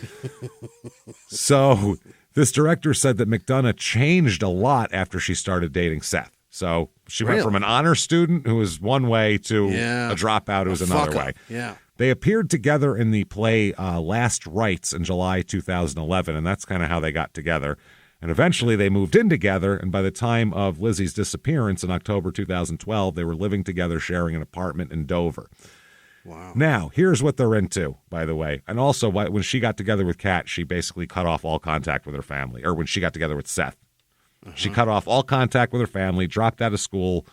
So this director said that McDonough changed a lot after she started dating Seth. So she went from an honor student who was one way to a dropout who was another way. Yeah. They appeared together in the play Last Rites in July 2011, and that's kind of how they got together. And eventually they moved in together, and by the time of Lizzie's disappearance in October 2012, they were living together, sharing an apartment in Dover. Wow. Now, here's what they're into, by the way. And also, when she got together with Kat, she basically cut off all contact with her family, or when she got together with Seth. She cut off all contact with her family, dropped out of school.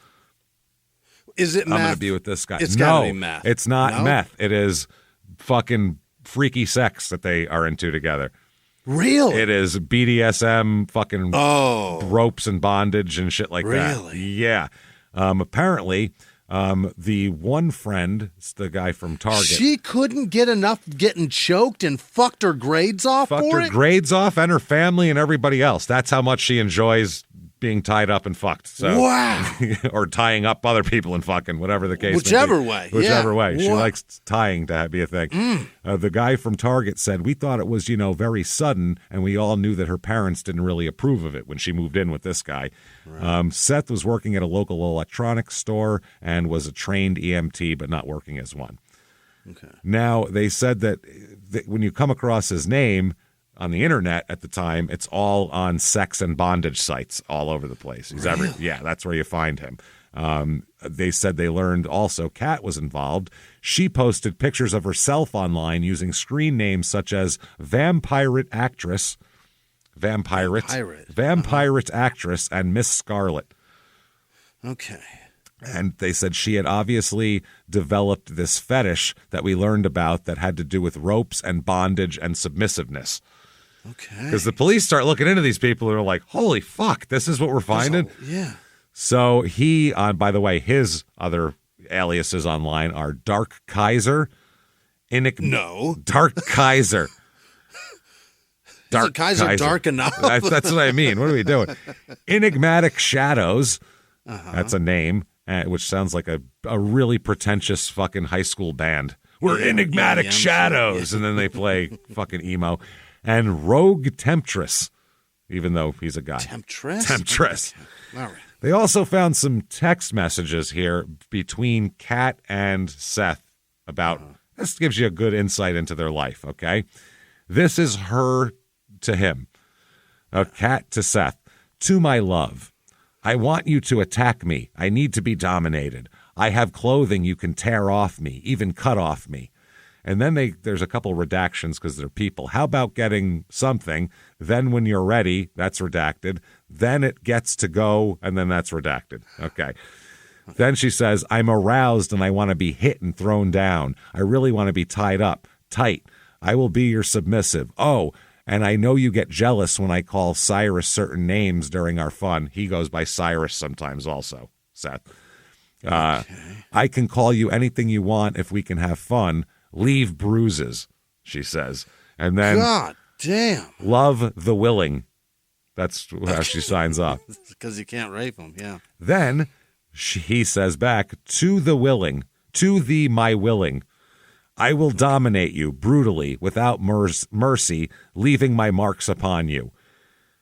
Is it meth? I'm going to be with this guy. It's got to be meth. It's not meth. It is fucking freaky sex that they are into together. Really? It is BDSM, fucking ropes and bondage and shit like that. Really? Yeah. Apparently, the one friend, it's the guy from Target. She couldn't get enough getting choked and fucked her grades off for it? Grades off and her family and everybody else. That's how much she enjoys being tied up and fucked. So, wow. Or tying up other people and fucking, whatever the case Whichever may be. way. Whichever way. Wow. She likes tying to be a thing. The guy from Target said, we thought it was, very sudden, and we all knew that her parents didn't really approve of it when she moved in with this guy. Right. Seth was working at a local electronics store and was a trained EMT, but not working as one. Okay. Now, they said that when you come across his name on the internet at the time, it's all on sex and bondage sites all over the place. He's that's where you find him. They said they learned also Kat was involved. She posted pictures of herself online using screen names such as Vampirate Actress, Actress, and Miss Scarlet. Okay. And they said she had obviously developed this fetish that we learned about that had to do with ropes and bondage and submissiveness. Okay. Because the police start looking into these people and are like, holy fuck, this is what we're finding? So he, by the way, his other aliases online are Dark Kaiser. Dark Kaiser. Dark Kaiser dark enough? That's what I mean. What are we doing? Enigmatic Shadows. That's a name, which sounds like a really pretentious fucking high school band. We're Enigmatic Shadows. And then they play fucking emo. And Rogue Temptress, even though he's a guy. Temptress. Okay. All right. They also found some text messages here between Kat and Seth about, this gives you a good insight into their life, okay? This is her to him. Kat to Seth. To my love, I want you to attack me. I need to be dominated. I have clothing you can tear off me, even cut off me. And then there's a couple redactions because they're people. How about getting something? Then when you're ready, that's redacted. Then it gets to go, and then that's redacted. Okay. Then she says, I'm aroused and I want to be hit and thrown down. I really want to be tied up, tight. I will be your submissive. Oh, and I know you get jealous when I call Cyrus certain names during our fun. He goes by Cyrus sometimes also, Seth. I can call you anything you want if we can have fun. Leave bruises, she says. And then, God damn. Love the willing. That's how she signs off. Because you can't rape them, Then he says back, to the willing, to thee my willing. I will dominate you brutally without mercy, leaving my marks upon you.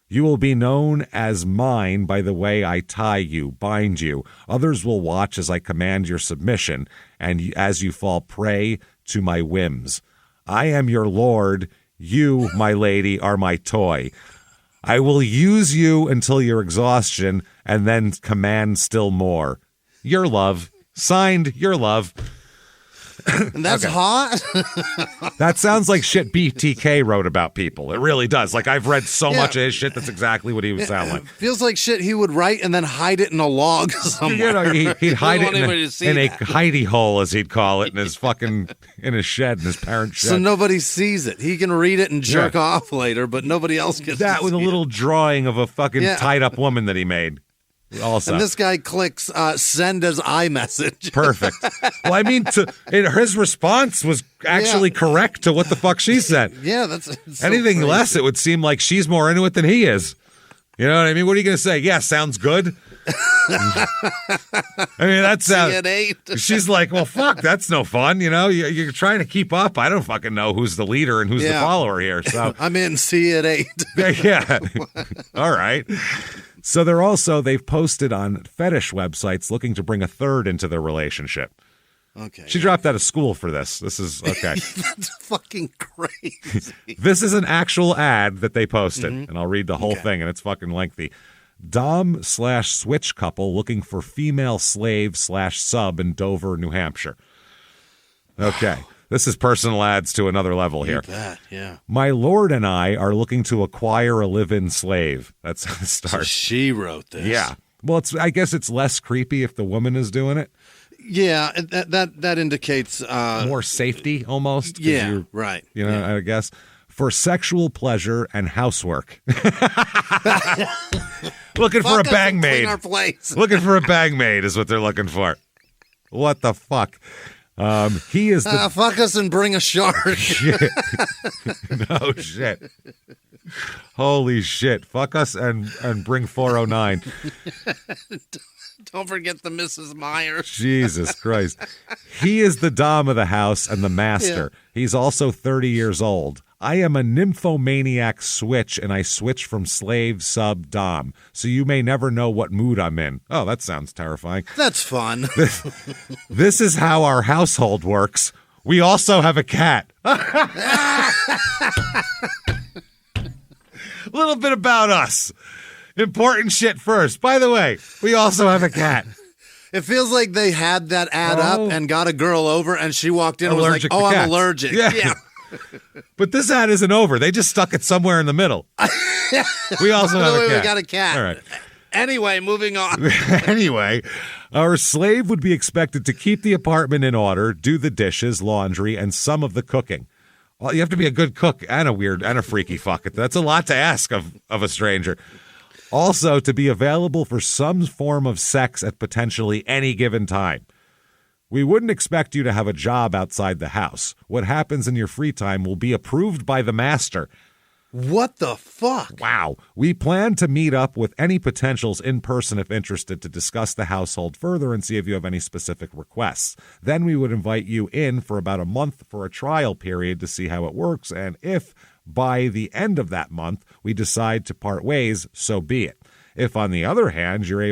You will be known as mine by the way I tie you, bind you. Others will watch as I command your submission, and as you fall prey to my whims. I am your lord. You, my lady, are my toy. I will use you until your exhaustion, and then command still more. Your love. Signed, your love. And that's hot? That sounds like shit BTK wrote about people. It really does. Like, I've read so much of his shit. That's exactly what he would sound like. Feels like shit he would write and then hide it in a log somewhere. He'd hide it in a hidey hole, as he'd call it, in his shed, in his parents' shed. So nobody sees it. He can read it and jerk off later, but nobody else gets that to with see a little drawing of a fucking tied up woman that he made. Also. And this guy clicks send as iMessage. Perfect. Well, I mean, his response was actually correct to what the fuck she said. Yeah, that's anything less. It would seem like she's more into it than he is. You know what I mean? What are you going to say? Yeah, sounds good. I mean, that sounds. She's like, well, fuck, that's no fun. You know, you're trying to keep up. I don't fucking know who's the leader and who's the follower here. So I'm in. See you at 8. Yeah. All right. So they've posted on fetish websites looking to bring a third into their relationship. Okay. She dropped out of school for this. This is okay. That's fucking crazy. This is an actual ad that they posted, and I'll read the whole thing, and it's fucking lengthy. Dom/switch couple looking for female slave/sub in Dover, New Hampshire. Okay. This is personal ads to another level here. You bet, yeah. My lord and I are looking to acquire a live-in slave. That's how it starts. So she wrote this. Yeah. Well, I guess it's less creepy if the woman is doing it. Yeah, that indicates more safety almost. Yeah, right. You know, I guess for sexual pleasure and housework. Looking for a bang maid. Looking for a bang maid is what they're looking for. What the fuck? He is the fuck us and bring a shark. No shit. Holy shit. Fuck us and bring 409. Don't forget the Mrs. Myers. Jesus Christ. He is the dom of the house and the master. Yeah. He's also 30 years old. I am a nymphomaniac switch, and I switch from slave, sub, dom, so you may never know what mood I'm in. Oh, that sounds terrifying. That's fun. This is how our household works. We also have a cat. A little bit about us. Important shit first. By the way, we also have a cat. It feels like they had that ad up and got a girl over, and she walked in and was like, oh, I'm allergic. Yeah. But this ad isn't over. They just stuck it somewhere in the middle. We also have a cat. We got a cat. All right. Anyway, moving on. Anyway, our slave would be expected to keep the apartment in order, do the dishes, laundry, and some of the cooking. Well, you have to be a good cook and a freaky fuck. That's a lot to ask of a stranger. Also, to be available for some form of sex at potentially any given time. We wouldn't expect you to have a job outside the house. What happens in your free time will be approved by the master. What the fuck? Wow. We plan to meet up with any potentials in person if interested to discuss the household further and see if you have any specific requests. Then we would invite you in for about a month for a trial period to see how it works, and if by the end of that month we decide to part ways, so be it. If, on the other hand, you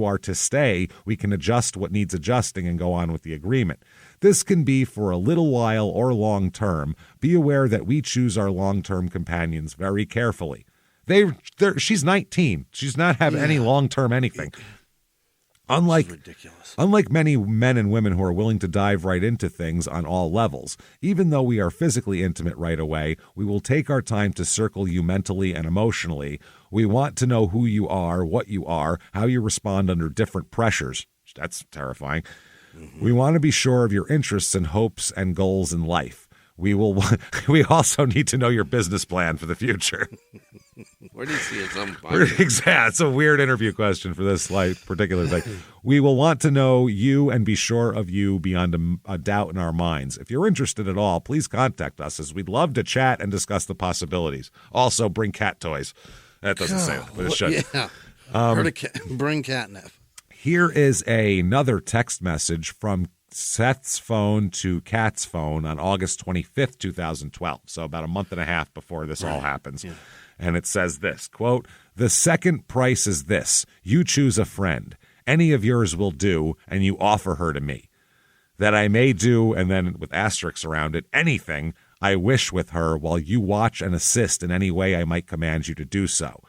are to stay, we can adjust what needs adjusting and go on with the agreement. This can be for a little while or long term. Be aware that we choose our long-term companions very carefully. She's 19. She's not having any long-term anything. Unlike many men and women who are willing to dive right into things on all levels, even though we are physically intimate right away, we will take our time to circle you mentally and emotionally. We want to know who you are, what you are, how you respond under different pressures. That's terrifying. Mm-hmm. We want to be sure of your interests and hopes and goals in life. We also need to know your business plan for the future. Where do you see it? Exactly. It's a weird interview question for this particular thing. We will want to know you and be sure of you beyond a doubt in our minds. If you're interested at all, please contact us, as we'd love to chat and discuss the possibilities. Also, bring cat toys. That doesn't say it, but it should. Yeah. Bring catnip. Here is another text message from Seth's phone to Kat's phone on August 25th, 2012. So about a month and a half before this all happens. Yeah. And it says this, quote, "The second price is this. You choose a friend. Any of yours will do, and you offer her to me. That I may do," and then with asterisks around it, "anything I wish with her while you watch and assist in any way I might command you to do so.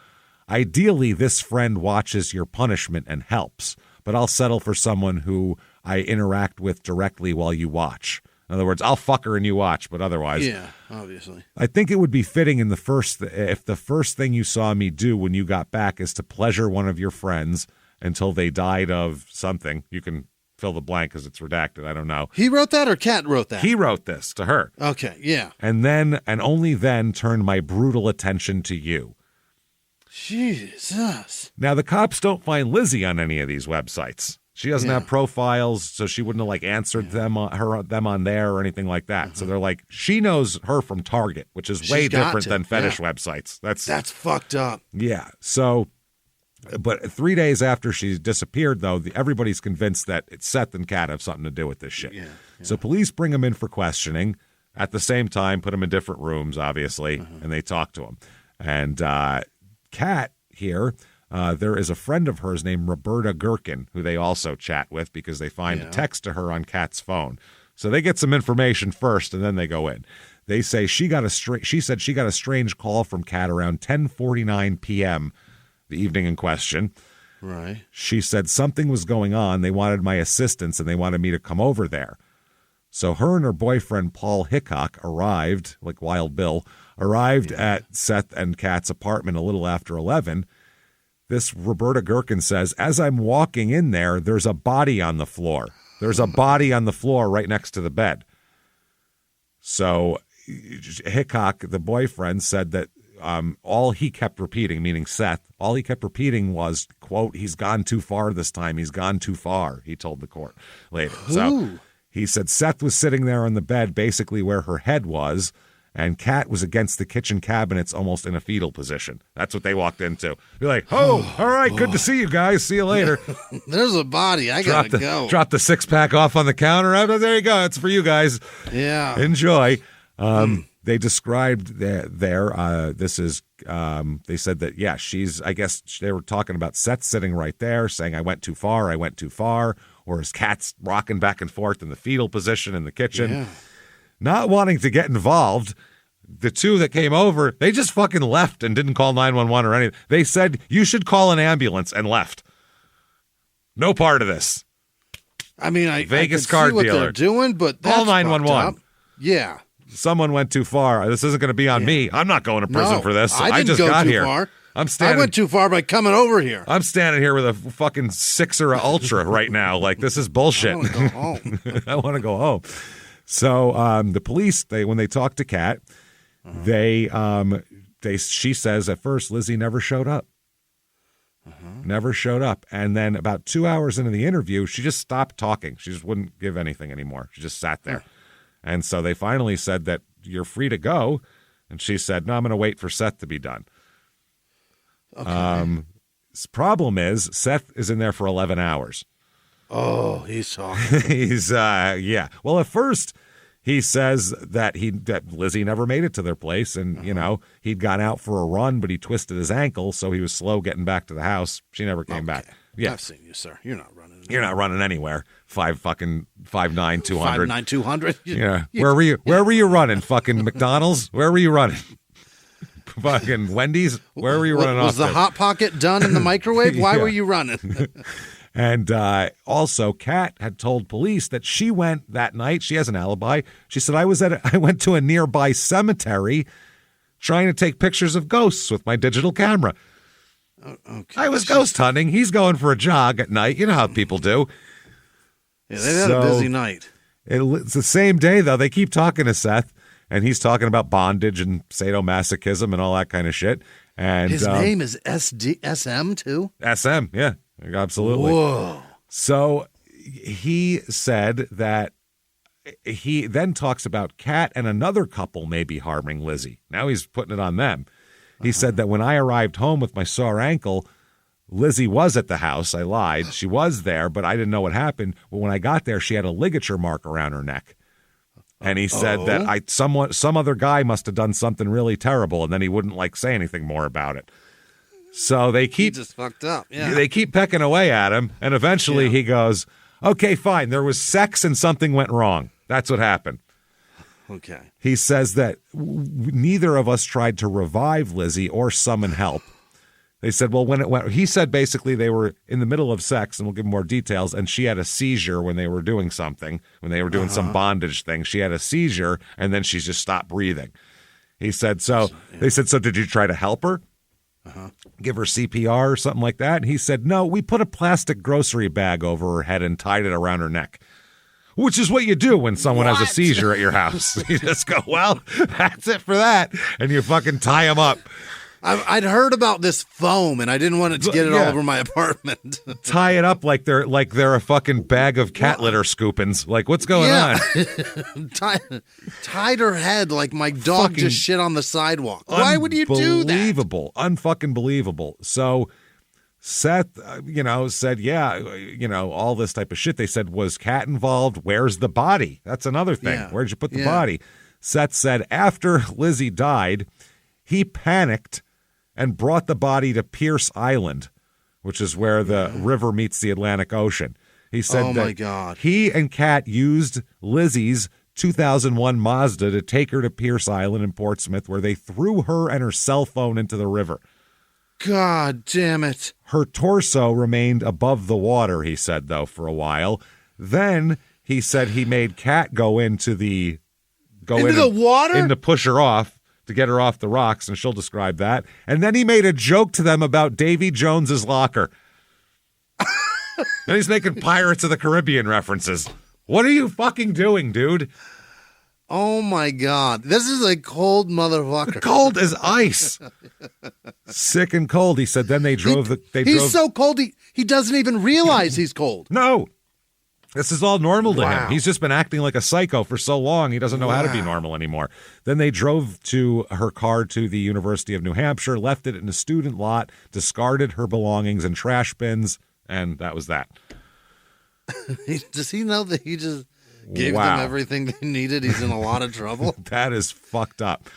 Ideally, this friend watches your punishment and helps, but I'll settle for someone who I interact with directly while you watch. In other words, I'll fuck her and you watch, but otherwise. Yeah, obviously. I think it would be fitting if the first thing you saw me do when you got back is to pleasure one of your friends until they died of something. You can fill the blank because it's redacted. I don't know. He wrote that or Kat wrote that? He wrote this to her. Okay, yeah. And only then turned my brutal attention to you. Jesus. Now, the cops don't find Lizzie on any of these websites. She doesn't have profiles, so she wouldn't have answered them on there or anything like that. So they're like, she knows her from Target, which is way different than fetish websites. That's fucked up. Yeah. So, but 3 days after she disappeared, though, everybody's convinced that Seth and Kat have something to do with this shit. Yeah. So police bring him in for questioning. At the same time, put him in different rooms, obviously, and they talk to him. And Kat here. There is a friend of hers named Roberta Gherkin, who they also chat with because they find a text to her on Kat's phone. So they get some information first, and then they go in. They say she said she got a strange call from Kat around 10:49 p.m. the evening in question. Right. She said something was going on. They wanted my assistance, and they wanted me to come over there. So her and her boyfriend, Paul Hickok, arrived, like Wild Bill, at Seth and Kat's apartment a little after 11. This Roberta Gherkin says, as I'm walking in there, there's a body on the floor. There's a body on the floor right next to the bed. So Hickok, the boyfriend, said that all he kept repeating, meaning Seth, all he kept repeating was, quote, he's gone too far this time. He's gone too far, he told the court later. So he said Seth was sitting there on the bed, basically where her head was, and Kat was against the kitchen cabinets almost in a fetal position. That's what they walked into. You're like, all right, good to see you guys. See you later. There's a body. I got to go. Drop the six-pack off on the counter. Oh, there you go. It's for you guys. Yeah. Enjoy. They described this is, they said that, she's, I guess they were talking about Seth sitting right there saying, I went too far, or his cat's rocking back and forth in the fetal position in the kitchen. Yeah. Not wanting to get involved, the two that came over, they just fucking left and didn't call 911 or anything. They said, you should call an ambulance, and left. No part of this. I mean, Vegas I card see what dealer. they're doing, but that's call 911. Yeah. Someone went too far. This isn't going to be on me. I'm not going to prison for this. I just got here. Far. I went too far by coming over here. I'm standing here with a fucking Sixer Ultra right now. Like, this is bullshit. I want to go home. I want to go home. So the police, when they talked to Kat, she says at first Lizzie never showed up. Never showed up. And then about 2 hours into the interview, she just stopped talking. She just wouldn't give anything anymore. She just sat there. And so they finally said that you're free to go. And she said, no, I'm going to wait for Seth to be done. Okay. Problem is, Seth is in there for 11 hours. Oh, he's talking. Well, at first he says that Lizzie never made it to their place, and he'd gone out for a run, but he twisted his ankle, so he was slow getting back to the house. She never came back. Yeah, I've seen you, sir. You're not running. You're not running anywhere. 5'9", 200. 5'9", 200. Yeah. Where were you? Where were you running? Fucking McDonald's? Where were you running? Fucking Wendy's? Where were you running off? Was the Hot Pocket done in the microwave? Why were you running? And also, Kat had told police that she went that night. She has an alibi. She said, I went to a nearby cemetery trying to take pictures of ghosts with my digital camera. Okay. I was ghost hunting. He's going for a jog at night. You know how people do. Yeah, they had a busy night. It's the same day, though. They keep talking to Seth, and he's talking about bondage and sadomasochism and all that kind of shit. And his name is SM, too? SM, yeah. Absolutely. Whoa. So he said that he then talks about Kat and another couple maybe harming Lizzie. Now he's putting it on them. He said that when I arrived home with my sore ankle, Lizzie was at the house. I lied. She was there, but I didn't know what happened. But when I got there, she had a ligature mark around her neck. And he said that some other guy must have done something really terrible, and then he wouldn't say anything more about it. So they keep just fucked up. Yeah. They keep pecking away at him, and eventually he goes, "Okay, fine. There was sex and something went wrong. That's what happened." Okay. He says that neither of us tried to revive Lizzie or summon help. They said, well, when it went, he said basically they were in the middle of sex, and we'll give more details, and she had a seizure when they were doing something, when they were doing some bondage thing. She had a seizure, and then she just stopped breathing. He said, so they said, so did you try to help her? Give her CPR or something like that? And he said, no, we put a plastic grocery bag over her head and tied it around her neck. Which is what you do when someone has a seizure at your house. You just go, well, that's it for that. And you fucking tie them up. I'd heard about this foam, and I didn't want it to get it all over my apartment. Tie it up like they're a fucking bag of cat litter scoopings. Like, what's going on? Tied her head like my dog just shit on the sidewalk. Why would you do that? Unbelievable. Unfucking believable. So Seth, said, yeah, all this type of shit. They said, was Cat involved? Where's the body? That's another thing. Yeah. Where'd you put the body? Seth said, after Lizzie died, he panicked and brought the body to Pierce Island, which is where the river meets the Atlantic Ocean. He said my God. He and Kat used Lizzie's 2001 Mazda to take her to Pierce Island in Portsmouth, where they threw her and her cell phone into the river. God damn it. Her torso remained above the water, he said, though, for a while. Then he said he made Kat go into the water? In to push her off, to get her off the rocks, and she'll describe that. And then he made a joke to them about Davy Jones's locker. Then he's making Pirates of the Caribbean references. What are you fucking doing, dude? Oh my God. This is a cold motherfucker. Cold as ice. Sick and cold. He said then they drove He's so cold he doesn't even realize he's cold. No. This is all normal to him. He's just been acting like a psycho for so long, he doesn't know how to be normal anymore. Then they drove her car to the University of New Hampshire, left it in a student lot, discarded her belongings in trash bins, and that was that. Does he know that he just gave them everything they needed? He's in a lot of trouble. That is fucked up.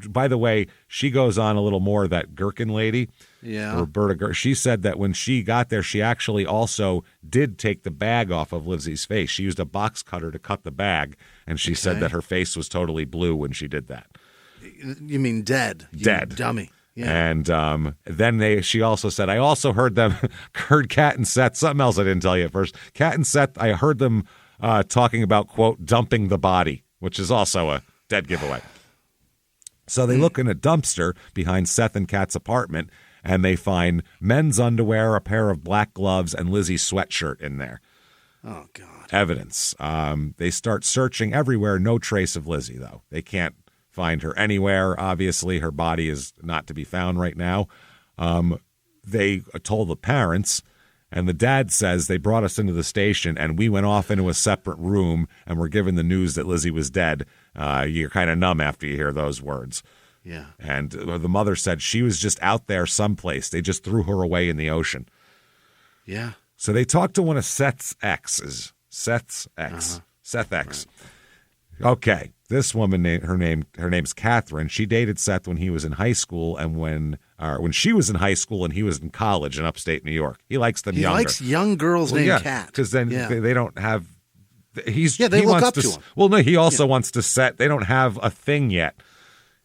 By the way, she goes on a little more, that Gherkin lady. Yeah. Roberta Gherkin. She said that when she got there, she actually also did take the bag off of Lizzie's face. She used a box cutter to cut the bag, and she said that her face was totally blue when she did that. You mean dead? Dead. You dummy. Yeah. And then she also said, I also heard Kat and Seth, something else I didn't tell you at first. Kat and Seth, I heard them talking about, quote, dumping the body, which is also a dead giveaway. So they look in a dumpster behind Seth and Kat's apartment, and they find men's underwear, a pair of black gloves, and Lizzie's sweatshirt in there. Oh, God. Evidence. They start searching everywhere. No trace of Lizzie, though. They can't find her anywhere. Obviously, her body is not to be found right now. They told the parents, and the dad says they brought us into the station, and we went off into a separate room and were given the news that Lizzie was dead. You're kind of numb after you hear those words. Yeah. And the mother said she was just out there someplace. They just threw her away in the ocean. Yeah. So they talked to one of Seth's exes. Seth X. Right. Okay. This woman, her name's Catherine. She dated Seth when he was in high school, and when she was in high school and he was in college in upstate New York. He likes them younger. He likes young girls named Cat. Because then they don't have. They look up to him. Well, no, he also wants to set. They don't have a thing yet.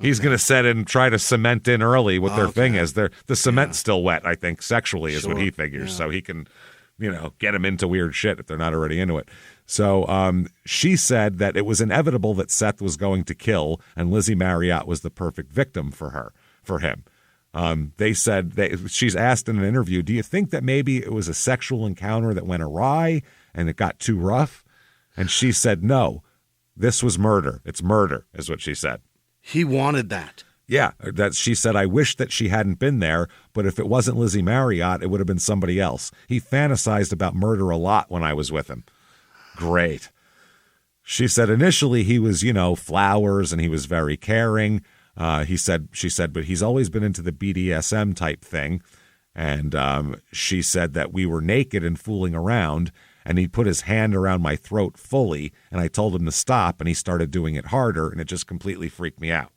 He's going to set and try to cement in early what their thing is. The cement's still wet, I think, sexually is what he figures. So he can, get them into weird shit if they're not already into it. So she said that it was inevitable that Seth was going to kill, and Lizzie Marriott was the perfect victim for him. They said she's asked in an interview, do you think that maybe it was a sexual encounter that went awry and it got too rough? And she said, no, this was murder. It's murder, is what she said. He wanted that. Yeah, that she said, I wish that she hadn't been there, but if it wasn't Lizzie Marriott, it would have been somebody else. He fantasized about murder a lot when I was with him. Great. She said initially he was, flowers, and he was very caring. She said, but he's always been into the BDSM type thing. And she said that we were naked and fooling around, and he put his hand around my throat fully, and I told him to stop, and he started doing it harder, and it just completely freaked me out.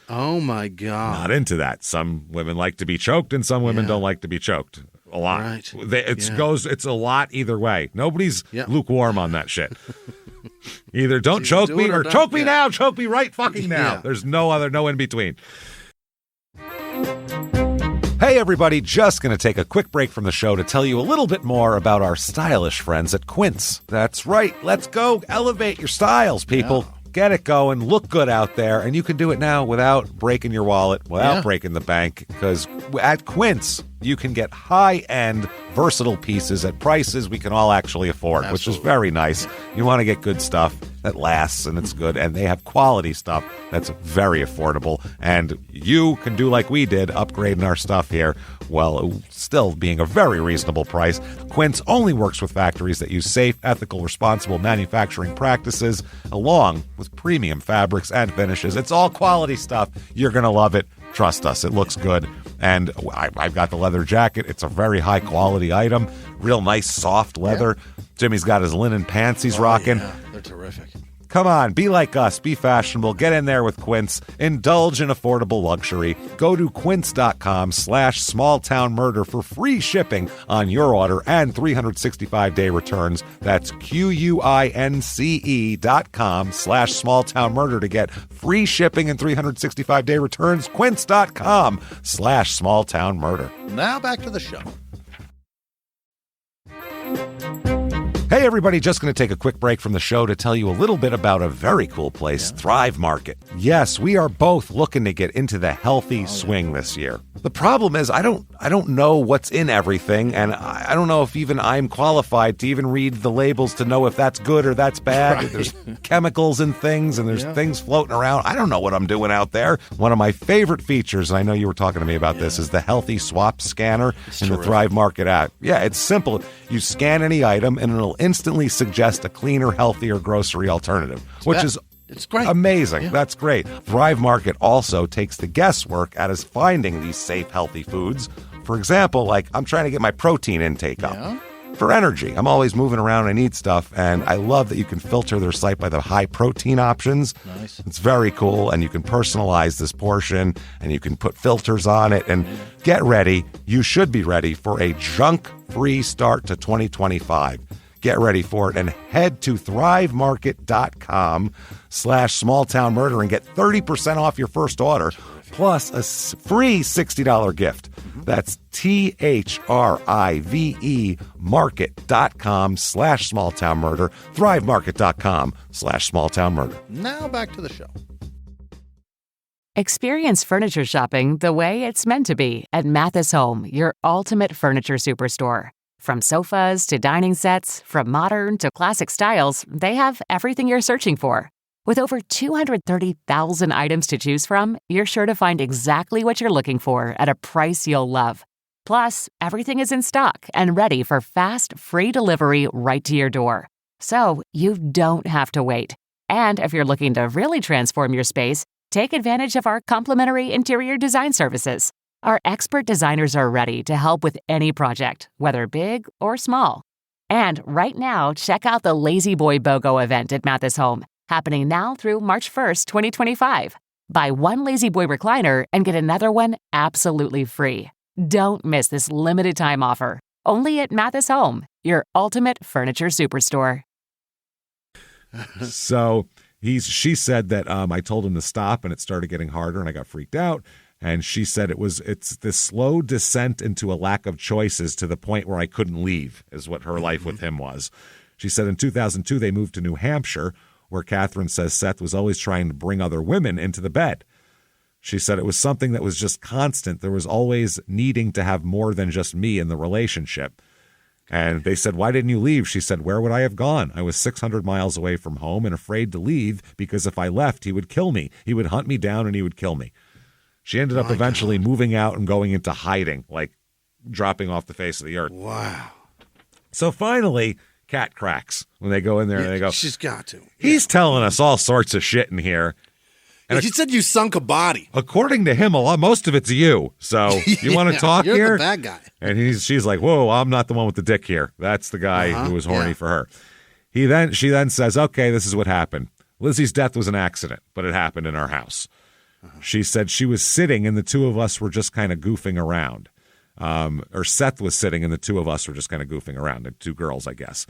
Oh, my God. Not into that. Some women like to be choked, and some women don't like to be choked. A lot. Right. It's a lot either way. Nobody's lukewarm on that shit. Either don't choke me or choke me now, choke me right fucking now. There's no in between. Hey everybody, just going to take a quick break from the show to tell you a little bit more about our stylish friends at Quince. That's right, let's go elevate your styles, people. Yeah. Get it going, look good out there, and you can do it now without breaking your wallet, without breaking the bank, because at Quince, you can get high-end, versatile pieces at prices we can all actually afford, which is very nice. You want to get good stuff that lasts and it's good, and they have quality stuff that's very affordable, and you can do like we did, upgrading our stuff here, while still being a very reasonable price. Quince only works with factories that use safe, ethical, responsible manufacturing practices, along with premium fabrics and finishes. It's all quality stuff. You're going to love it. Trust us, it looks good. And I've got the leather jacket. It's a very high-quality item. Real nice, soft leather. Yeah. Jimmy's got his linen pants he's rocking. Yeah, they're terrific. Come on, be like us. Be fashionable. Get in there with Quince. Indulge in affordable luxury. Go to quince.com/smalltownmurder for free shipping on your order and 365-day returns. That's QUINCE.com/smalltownmurder to get free shipping and 365-day returns. Quince.com/smalltownmurder. Now back to the show. Hey everybody, just going to take a quick break from the show to tell you a little bit about a very cool place, Thrive Market. Yes, we are both looking to get into the healthy swing this year. The problem is I don't know what's in everything, and I don't know if even I'm qualified to even read the labels to know if that's good or that's bad. Right. There's chemicals in things, and there's things floating around. I don't know what I'm doing out there. One of my favorite features, and I know you were talking to me about this, is the Healthy Swap Scanner in the Thrive Market app. Yeah, it's simple. You scan any item, and it'll instantly suggest a cleaner, healthier grocery alternative, which is it's great. Amazing. Yeah. That's great. Thrive Market also takes the guesswork out of finding these safe, healthy foods. For example, like I'm trying to get my protein intake up for energy. I'm always moving around. I need stuff, and I love that you can filter their site by the high protein options. Nice. It's very cool, and you can personalize this portion, and you can put filters on it, and get ready. You should be ready for a junk-free start to 2025. Get ready for it and head to thrivemarket.com/smalltownmurder and get 30% off your first order plus a free $60 gift. That's THRIVE market.com/smalltownmurder, thrivemarket.com/smalltownmurder. Now back to the show. Experience furniture shopping the way it's meant to be at Mathis Home, your ultimate furniture superstore. From sofas to dining sets, from modern to classic styles, they have everything you're searching for. With over 230,000 items to choose from, you're sure to find exactly what you're looking for at a price you'll love. Plus, everything is in stock and ready for fast, free delivery right to your door. So you don't have to wait. And if you're looking to really transform your space, take advantage of our complimentary interior design services. Our expert designers are ready to help with any project, whether big or small. And right now, check out the Lazy Boy BOGO event at Mathis Home, happening now through March 1st, 2025. Buy one Lazy Boy recliner and get another one absolutely free. Don't miss this limited time offer. Only at Mathis Home, your ultimate furniture superstore. So she said that I told him to stop, and it started getting harder, and I got freaked out. And she said it's this slow descent into a lack of choices to the point where I couldn't leave, is what her life with him was. She said in 2002 they moved to New Hampshire, where Catherine says Seth was always trying to bring other women into the bed. She said it was something that was just constant. There was always needing to have more than just me in the relationship. And they said, why didn't you leave? She said, where would I have gone? I was 600 miles away from home and afraid to leave because if I left, he would kill me. He would hunt me down and he would kill me. She ended up eventually moving out and going into hiding, like dropping off the face of the earth. Wow. So finally, Cat cracks when they go in there and they go, she's got to. He's telling us all sorts of shit in here. And he said you sunk a body. According to him, most of it's you. So you want to talk you're here? You're the bad guy. And she's like, whoa, I'm not the one with the dick here. That's the guy who was horny for her. She then says, okay, this is what happened. Lizzie's death was an accident, but it happened in our house. She said she was sitting and the two of us were just kind of goofing around. Or Seth was sitting and the two of us were just kind of goofing around. The two girls, I guess.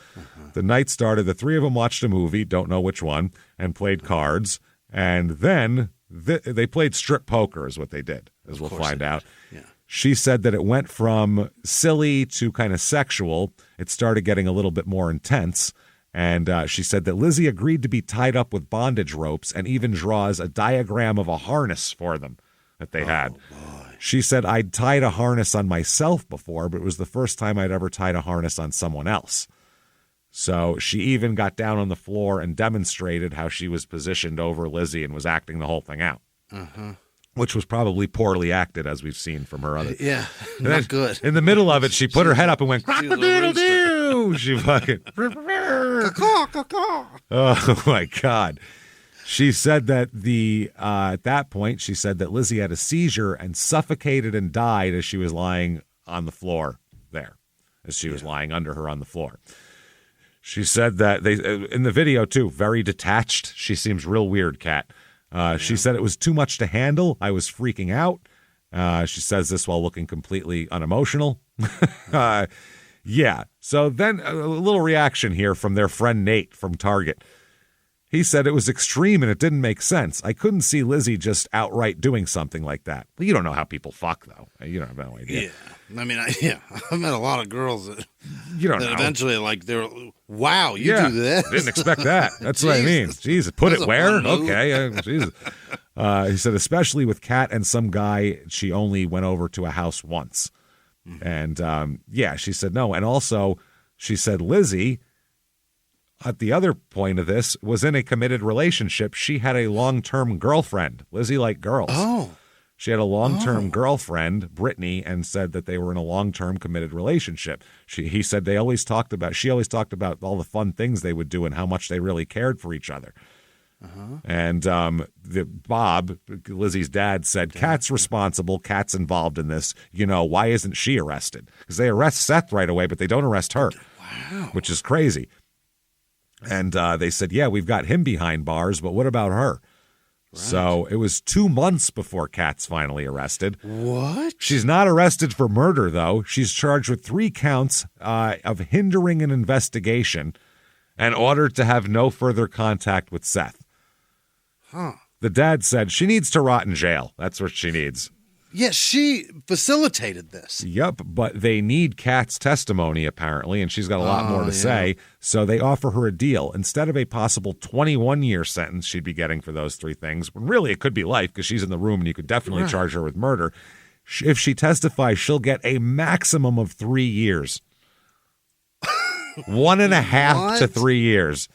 The night started. The three of them watched a movie, don't know which one, and played cards. And then they played strip poker is what they did. as we'll find out. Yeah. She said that it went from silly to kind of sexual. It started getting a little bit more intense. And she said that Lizzie agreed to be tied up with bondage ropes and even draws a diagram of a harness for them that they had. Boy. She said, I'd tied a harness on myself before, but it was the first time I'd ever tied a harness on someone else. So she even got down on the floor and demonstrated how she was positioned over Lizzie and was acting the whole thing out. Which was probably poorly acted, as we've seen from her other. Yeah, not good. In the middle of it, she put her head up and went, "Crock-a-doodle-doo!" She fucking. Oh my God! She said that at that point, she said that Lizzie had a seizure and suffocated and died as she was lying on the floor there, as she was lying under her on the floor. She said that in the video too, very detached. She seems real weird, Kat. She said it was too much to handle. I was freaking out. She says this while looking completely unemotional. Yeah. So then a little reaction here from their friend Nate from Target. He said it was extreme and it didn't make sense. I couldn't see Lizzie just outright doing something like that. Well, you don't know how people fuck, though. You don't have no idea. Yeah. I mean, I've met a lot of girls that, you don't know. Eventually, like, they're, wow, you do this? Didn't expect that. That's what I mean. Jesus, put it where? Okay. Jesus. He said, especially with Kat and some guy, she only went over to a house once. And, she said no. And also, she said Lizzie, at the other point of this, was in a committed relationship. She had a long-term girlfriend. Lizzie liked girls. Oh. She had a long-term girlfriend, Brittany, and said that they were in a long-term committed relationship. He said she always talked about all the fun things they would do and how much they really cared for each other. And Bob, Lizzie's dad, said, Kat's responsible. Kat's involved in this. Why isn't she arrested? Because they arrest Seth right away, but they don't arrest her. Wow. Which is crazy. And they said, yeah, we've got him behind bars, but what about her? Right. So it was 2 months before Kat's finally arrested. What? She's not arrested for murder, though. She's charged with 3 counts of hindering an investigation and ordered to have no further contact with Seth. Huh. The dad said she needs to rot in jail. That's what she needs. Yes, she facilitated this. Yep, but they need Kat's testimony, apparently, and she's got a lot more to say. So they offer her a deal. Instead of a possible 21-year sentence she'd be getting for those 3 things, when really it could be life because she's in the room and you could definitely charge her with murder. If she testifies, she'll get a maximum of 3 years. 1.5 to 3 years.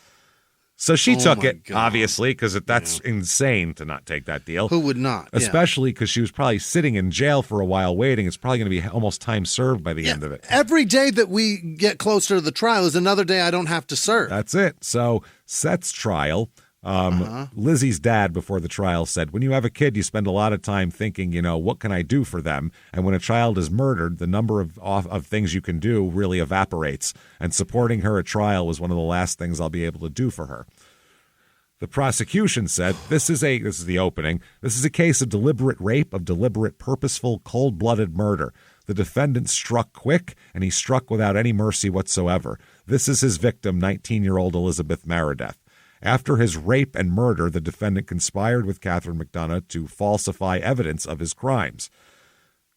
So she took it, God. Obviously, because that's insane to not take that deal. Who would not? Especially because she was probably sitting in jail for a while waiting. It's probably going to be almost time served by the end of it. Every day that we get closer to the trial is another day I don't have to serve. That's it. So Seth's trial, Lizzie's dad before the trial said, when you have a kid, you spend a lot of time thinking, what can I do for them? And when a child is murdered, the number of things you can do really evaporates. And supporting her at trial was one of the last things I'll be able to do for her. The prosecution said, this is the opening. This is a case of deliberate rape, of deliberate, purposeful, cold-blooded murder. The defendant struck quick, and he struck without any mercy whatsoever. This is his victim, 19-year-old Elizabeth Meredith. After his rape and murder, the defendant conspired with Catherine McDonough to falsify evidence of his crimes.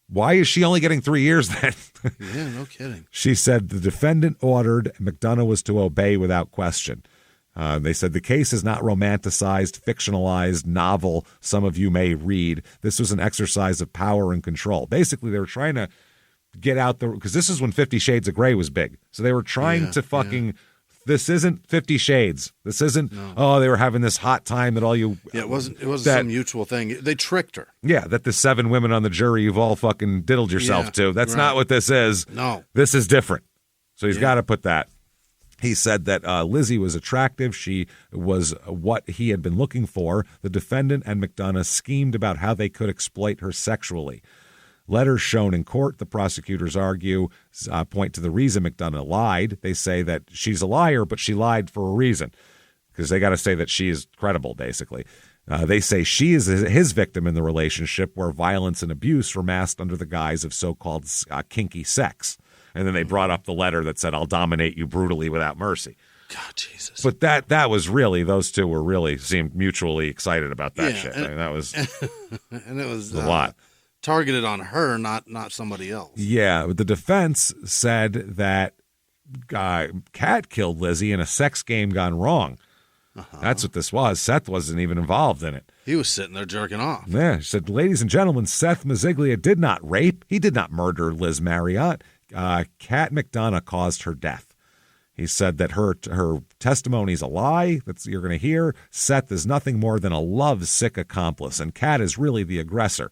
Why is she only getting 3 years then? Yeah, no kidding. She said the defendant ordered McDonough was to obey without question. They said the case is not romanticized, fictionalized, novel. Some of you may read. This was an exercise of power and control. Basically, they were trying to get out because this is when 50 Shades of Grey was big. So they were trying to fucking... This isn't 50 Shades. This isn't, they were having this hot time that all you... Yeah, it wasn't some mutual thing. They tricked her. Yeah, that the 7 women on the jury you've all fucking diddled yourself to. That's not what this is. No. This is different. So he's got to put that. He said that Lizzie was attractive. She was what he had been looking for. The defendant and McDonough schemed about how they could exploit her sexually. Letters shown in court, the prosecutors argue, point to the reason McDonough lied. They say that she's a liar, but she lied for a reason because they got to say that she is credible, basically. They say she is his victim in the relationship where violence and abuse were masked under the guise of so-called kinky sex. And then they brought up the letter that said, I'll dominate you brutally without mercy. God, Jesus. But that was really, those two seemed mutually excited about that shit. And, I mean, that was and it was a lot. targeted on her, not somebody else. Yeah, the defense said that Kat killed Lizzie in a sex game gone wrong. That's what this was. Seth wasn't even involved in it. He was sitting there jerking off. Yeah, she said, ladies and gentlemen, Seth Mazziglia did not rape. He did not murder Liz Marriott. Kat McDonough caused her death. He said that her testimony is a lie. That's you're going to hear. Seth is nothing more than a love-sick accomplice, and Kat is really the aggressor.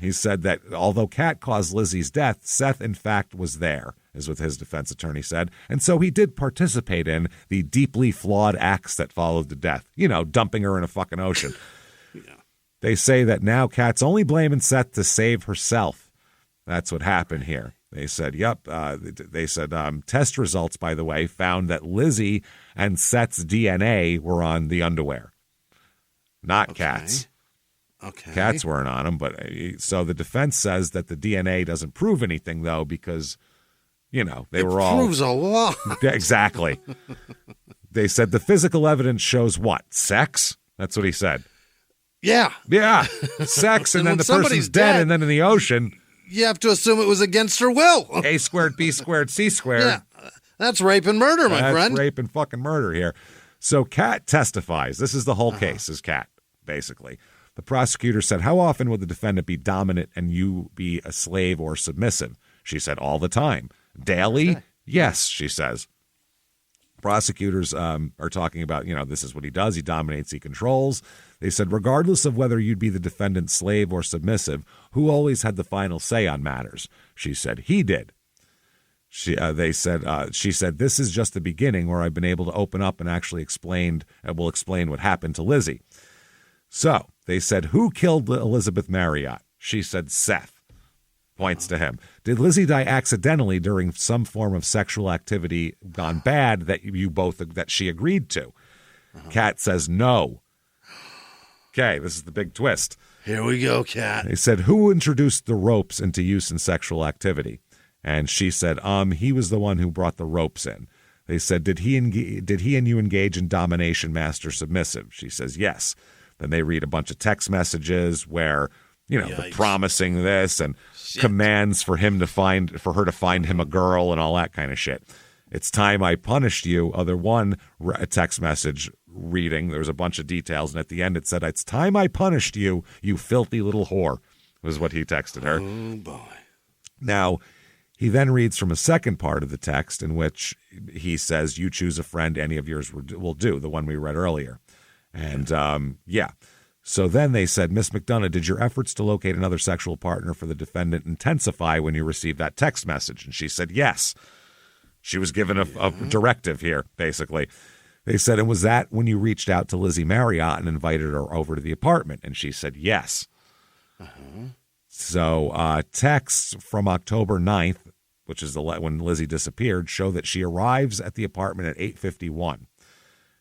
He said that although Kat caused Lizzie's death, Seth, in fact, was there, is what his defense attorney said. And so he did participate in the deeply flawed acts that followed the death. You know, dumping her in a fucking ocean. Yeah. They say that now Kat's only blaming Seth to save herself. That's what happened here. They said, yep. They said test results, by the way, found that Lizzie and Seth's DNA were on the underwear, not Kat's. Okay. Cats weren't on him, but so the defense says that the DNA doesn't prove anything, though, because, you know, they were all. It proves a lot. Exactly. They said the physical evidence shows what? Sex? That's what he said. Yeah. Yeah. Sex, and then the person's dead, and then in the ocean. You have to assume it was against her will. A squared, B squared, C squared. Yeah. That's rape and murder, my friend. That's rape and fucking murder here. So Kat testifies. This is the whole case, is Kat, basically. The prosecutor said, how often would the defendant be dominant and you be a slave or submissive? She said, all the time. Daily? Okay. Yes, she says. Prosecutors are talking about, you know, this is what he does. He dominates, he controls. They said, regardless of whether you'd be the defendant's slave or submissive, who always had the final say on matters? She said, he did. She said, this is just the beginning where I've been able to open up and actually explain what happened to Lizzie. So they said, who killed Elizabeth Marriott? She said, Seth. Points to him. Did Lizzie die accidentally during some form of sexual activity gone bad that she agreed to? Kat says no. Okay, this is the big twist. Here we go, Kat. They said, who introduced the ropes into use in sexual activity? And she said, he was the one who brought the ropes in. They said, did he and you engage in domination, master, submissive? She says, yes. Then they read a bunch of text messages where, you know, they're promising this and commands for her to find him a girl and all that kind of shit. It's time I punished you. A text message reading. There was a bunch of details, and at the end it said, it's time I punished you, you filthy little whore, was what he texted her. Oh, boy. Now, he then reads from a second part of the text in which he says, you choose a friend, any of yours will do, the one we read earlier. And, So then they said, Miss McDonough, did your efforts to locate another sexual partner for the defendant intensify when you received that text message? And she said, yes. She was given a directive here, basically. They said, and was that when you reached out to Lizzie Marriott and invited her over to the apartment? And she said, yes. So texts from October 9th, which is when Lizzie disappeared, show that she arrives at the apartment at 8:51.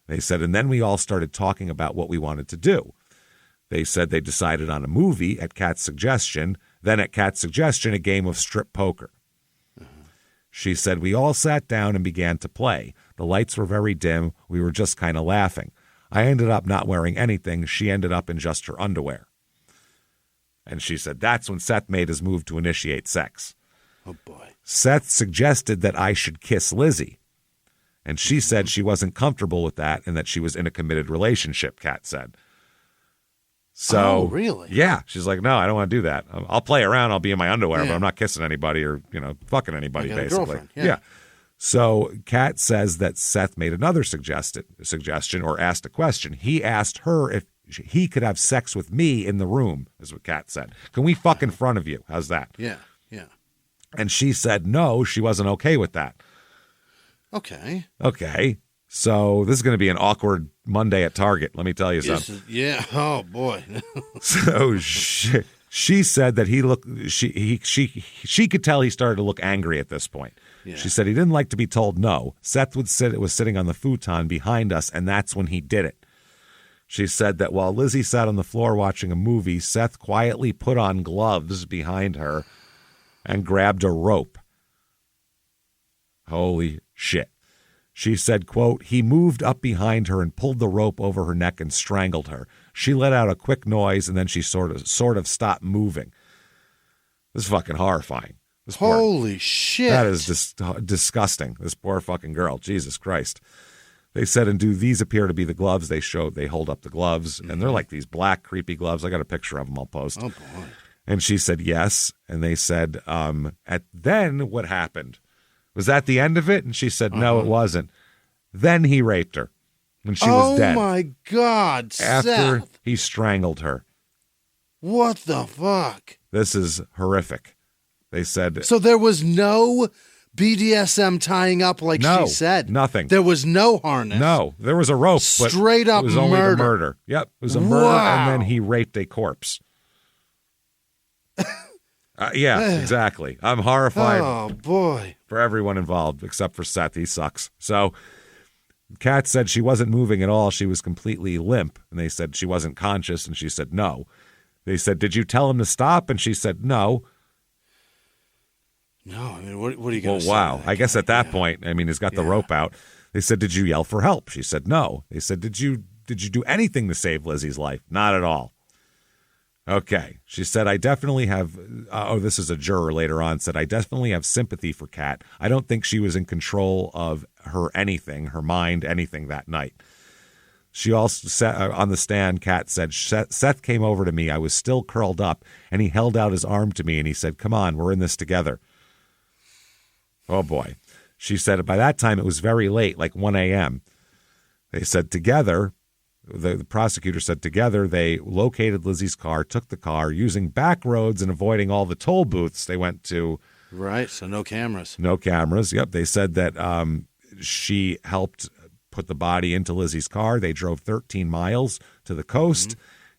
They said, and then we all started talking about what we wanted to do. They said they decided on a movie at Kat's suggestion. Then at Kat's suggestion, a game of strip poker. She said, we all sat down and began to play. The lights were very dim. We were just kind of laughing. I ended up not wearing anything. She ended up in just her underwear. And she said, that's when Seth made his move to initiate sex. Oh, boy. Seth suggested that I should kiss Lizzie. And she said she wasn't comfortable with that and that she was in a committed relationship, Kat said. So, really? Yeah. She's like, no, I don't want to do that. I'll play around. I'll be in my underwear, but I'm not kissing anybody or, fucking anybody, basically. Yeah. So Kat says that Seth made another suggestion or asked a question. He asked her if he could have sex with me in the room, is what Kat said. Can we fuck in front of you? How's that? Yeah. And she said no, she wasn't okay with that. Okay. So this is going to be an awkward Monday at Target. Let me tell you something. Yeah. Oh boy. So she said that she could tell he started to look angry at this point. Yeah. She said he didn't like to be told no. Seth was sitting on the futon behind us, and that's when he did it. She said that while Lizzie sat on the floor watching a movie, Seth quietly put on gloves behind her and grabbed a rope. Holy shit. She said, quote, he moved up behind her and pulled the rope over her neck and strangled her. She let out a quick noise and then she sort of stopped moving. This is fucking horrifying. Holy shit. That is disgusting. This poor fucking girl. Jesus Christ. They said, and do these appear to be the gloves? They hold up the gloves, and they're like these black, creepy gloves. I got a picture of them. I'll post. Oh, boy. And she said, yes. And they said, then what happened? Was that the end of it? And she said, no, it wasn't. Then he raped her when she was dead. Oh, my God, After Seth. he strangled her. What the fuck? This is horrific. They said. So there was no BDSM tying up like she said? Nothing. There was no harness? No. There was a rope. Straight up it was only murder. the murder. Yep. It was a murder, and then he raped a corpse. Yeah, exactly. I'm horrified. Oh, boy. For everyone involved, except for Seth. He sucks. So Kat said she wasn't moving at all. She was completely limp. And they said she wasn't conscious, and she said no. They said, did you tell him to stop? And she said no. No, I mean, what are you going to say? Well, wow. I guess at that point, I mean, he's got the rope out. They said, did you yell for help? She said no. They said, did you do anything to save Lizzie's life? Not at all. Okay. She said, I definitely have, this is a juror later on, said, I definitely have sympathy for Kat. I don't think she was in control of her mind, anything that night. She also said, on the stand, Kat said, Seth came over to me. I was still curled up, and he held out his arm to me, and he said, come on, we're in this together. Oh, boy. She said, by that time, it was very late, like 1 a.m. They said together, the prosecutor said together, they located Lizzie's car, took the car, using back roads and avoiding all the toll booths they went to. Right, so no cameras. No cameras, yep. They said that she helped put the body into Lizzie's car. They drove 13 miles to the coast,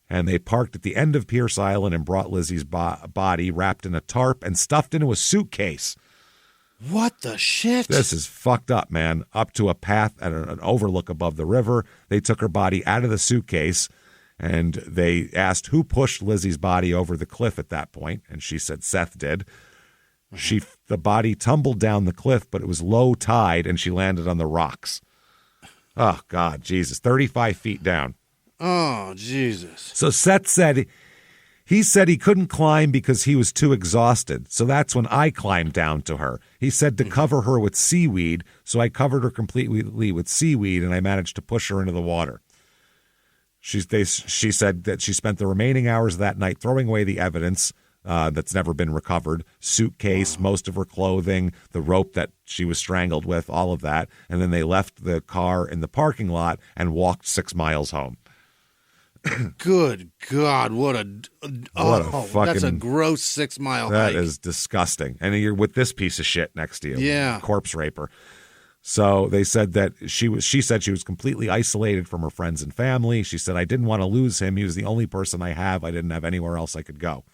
and they parked at the end of Pierce Island and brought Lizzie's body wrapped in a tarp and stuffed into a suitcase. What the shit? This is fucked up, man. Up to a path at an overlook above the river. They took her body out of the suitcase, and they asked who pushed Lizzie's body over the cliff at that point, and she said Seth did. The body tumbled down the cliff, but it was low tide, and she landed on the rocks. Oh, God, Jesus. 35 feet down. Oh, Jesus. So Seth said he couldn't climb because he was too exhausted. So that's when I climbed down to her. He said to cover her with seaweed. So I covered her completely with seaweed, and I managed to push her into the water. She said that she spent the remaining hours of that night throwing away the evidence that's never been recovered, suitcase, most of her clothing, the rope that she was strangled with, all of that. And then they left the car in the parking lot and walked 6 miles home. Good God, what a fucking, that's a gross 6 mile hike. That is disgusting. And you're with this piece of shit next to you. Yeah. Corpse raper. So they said that she said she was completely isolated from her friends and family. She said, I didn't want to lose him. He was the only person I have. I didn't have anywhere else I could go.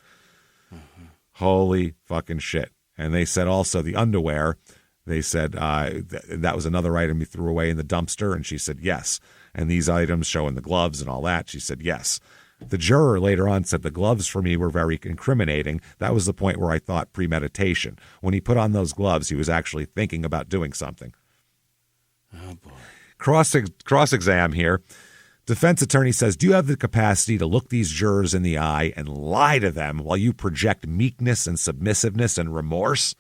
Holy fucking shit. And they said also the underwear, they said that was another item he threw away in the dumpster. And she said, yes. And these items showing the gloves and all that, she said, yes. The juror later on said the gloves for me were very incriminating. That was the point where I thought premeditation. When he put on those gloves, he was actually thinking about doing something. Oh, boy. Cross-exam here. Defense attorney says, do you have the capacity to look these jurors in the eye and lie to them while you project meekness and submissiveness and remorse?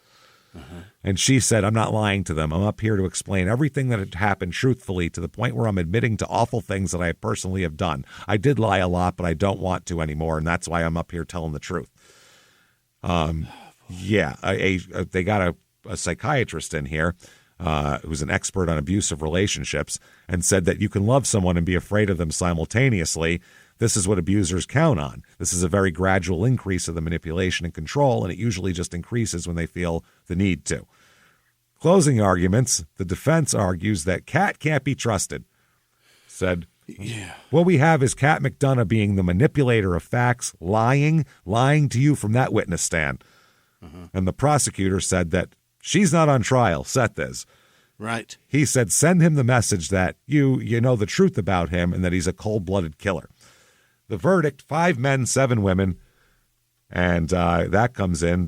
And she said, I'm not lying to them. I'm up here to explain everything that had happened truthfully to the point where I'm admitting to awful things that I personally have done. I did lie a lot, but I don't want to anymore, and that's why I'm up here telling the truth. Yeah, they got a psychiatrist in here who's an expert on abusive relationships and said that you can love someone and be afraid of them simultaneously. This is what abusers count on. This is a very gradual increase of the manipulation and control, and it usually just increases when they feel the need to. Closing arguments, the defense argues that Kat can't be trusted. Said, what we have is Kat McDonough being the manipulator of facts, lying to you from that witness stand. And the prosecutor said that she's not on trial, Seth is. Right. He said, send him the message that you know the truth about him and that he's a cold-blooded killer. The verdict, 5 men, 7 women, and that comes in.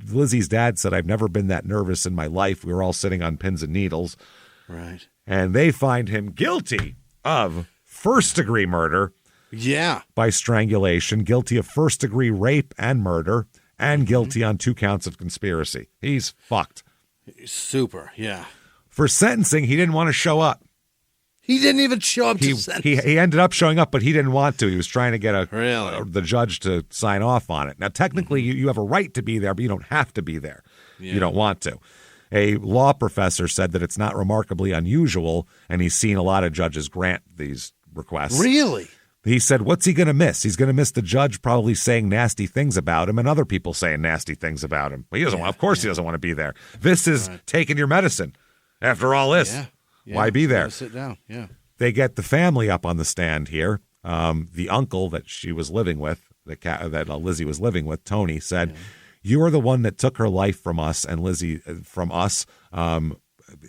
Lizzie's dad said, I've never been that nervous in my life. We were all sitting on pins and needles. Right. And they find him guilty of first-degree murder. Yeah. By strangulation, guilty of first-degree rape and murder, and guilty on 2 counts of conspiracy. He's fucked. Super, yeah. For sentencing, he didn't want to show up. He didn't even show up to sentencing. He ended up showing up, but he didn't want to. He was trying to get the judge to sign off on it. Now, technically, you have a right to be there, but you don't have to be there. Yeah. You don't want to. A law professor said that it's not remarkably unusual, and he's seen a lot of judges grant these requests. Really? He said, what's he going to miss? He's going to miss the judge probably saying nasty things about him and other people saying nasty things about him. But he doesn't want, of course he doesn't want to be there. This is taking your medicine. After all this, why be there? Sit down, yeah. They get the family up on the stand here. The uncle that she was living with, that Lizzie was living with, Tony, said, you are the one that took her life from us and Lizzie from us.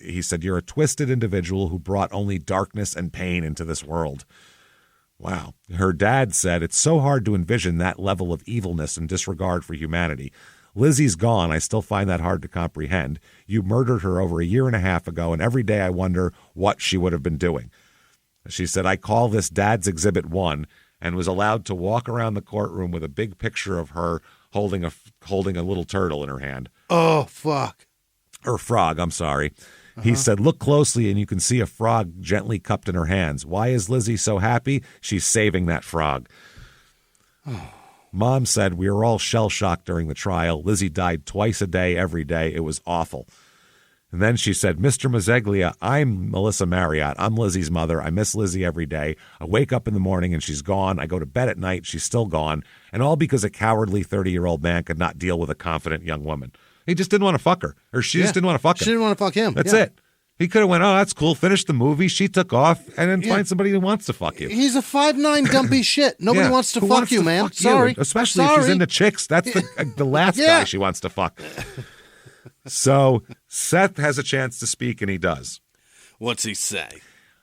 He said, you're a twisted individual who brought only darkness and pain into this world. Wow. Her dad said, it's so hard to envision that level of evilness and disregard for humanity. Lizzie's gone. I still find that hard to comprehend. You murdered her over 1.5 years ago, and every day I wonder what she would have been doing. She said, I call this Dad's Exhibit 1, and was allowed to walk around the courtroom with a big picture of her holding a little turtle in her hand. Oh, fuck. Or frog, I'm sorry. He said, look closely and you can see a frog gently cupped in her hands. Why is Lizzie so happy? She's saving that frog. Mom said, we were all shell-shocked during the trial. Lizzie died twice a day, every day. It was awful. And then she said, Mr. Mazzeglia, I'm Melissa Marriott. I'm Lizzie's mother. I miss Lizzie every day. I wake up in the morning and she's gone. I go to bed at night. She's still gone. And all because a cowardly 30-year-old man could not deal with a confident young woman. He just didn't want to fuck her. Or she just didn't want to fuck him. She didn't want to fuck him. That's it. He could have went, oh, that's cool. Finish the movie. She took off. And then find somebody who wants to fuck you. He's a 5'9" dumpy shit. Nobody wants to fuck you, man. Sorry. Especially if she's into chicks. That's the last guy she wants to fuck. So Seth has a chance to speak, and he does. What's he say?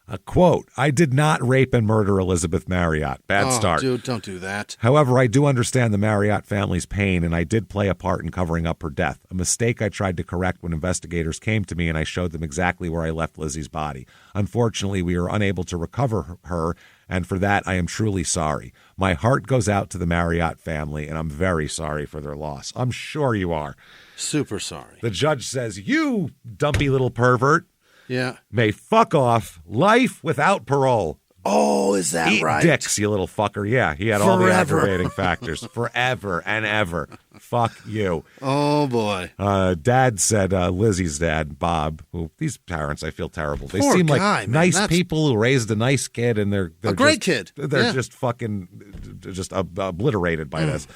A quote, I did not rape and murder Elizabeth Marriott. Bad start. Dude, don't do that. However, I do understand the Marriott family's pain, and I did play a part in covering up her death, a mistake I tried to correct when investigators came to me and I showed them exactly where I left Lizzie's body. Unfortunately, we were unable to recover her, and for that, I am truly sorry. My heart goes out to the Marriott family, and I'm very sorry for their loss. I'm sure you are. Super sorry. The judge says, you dumpy little pervert. Yeah. May fuck off. Life without parole. Oh, is that right? Eat dicks, you little fucker. Yeah, he had all the aggravating factors. Forever and ever. Fuck you. Oh, boy. Dad said, Lizzie's dad, Bob, who these parents, I feel terrible. They Poor seem like guy, man. nice people who raised a nice kid, and they're a great kid. They're just fucking just obliterated by this.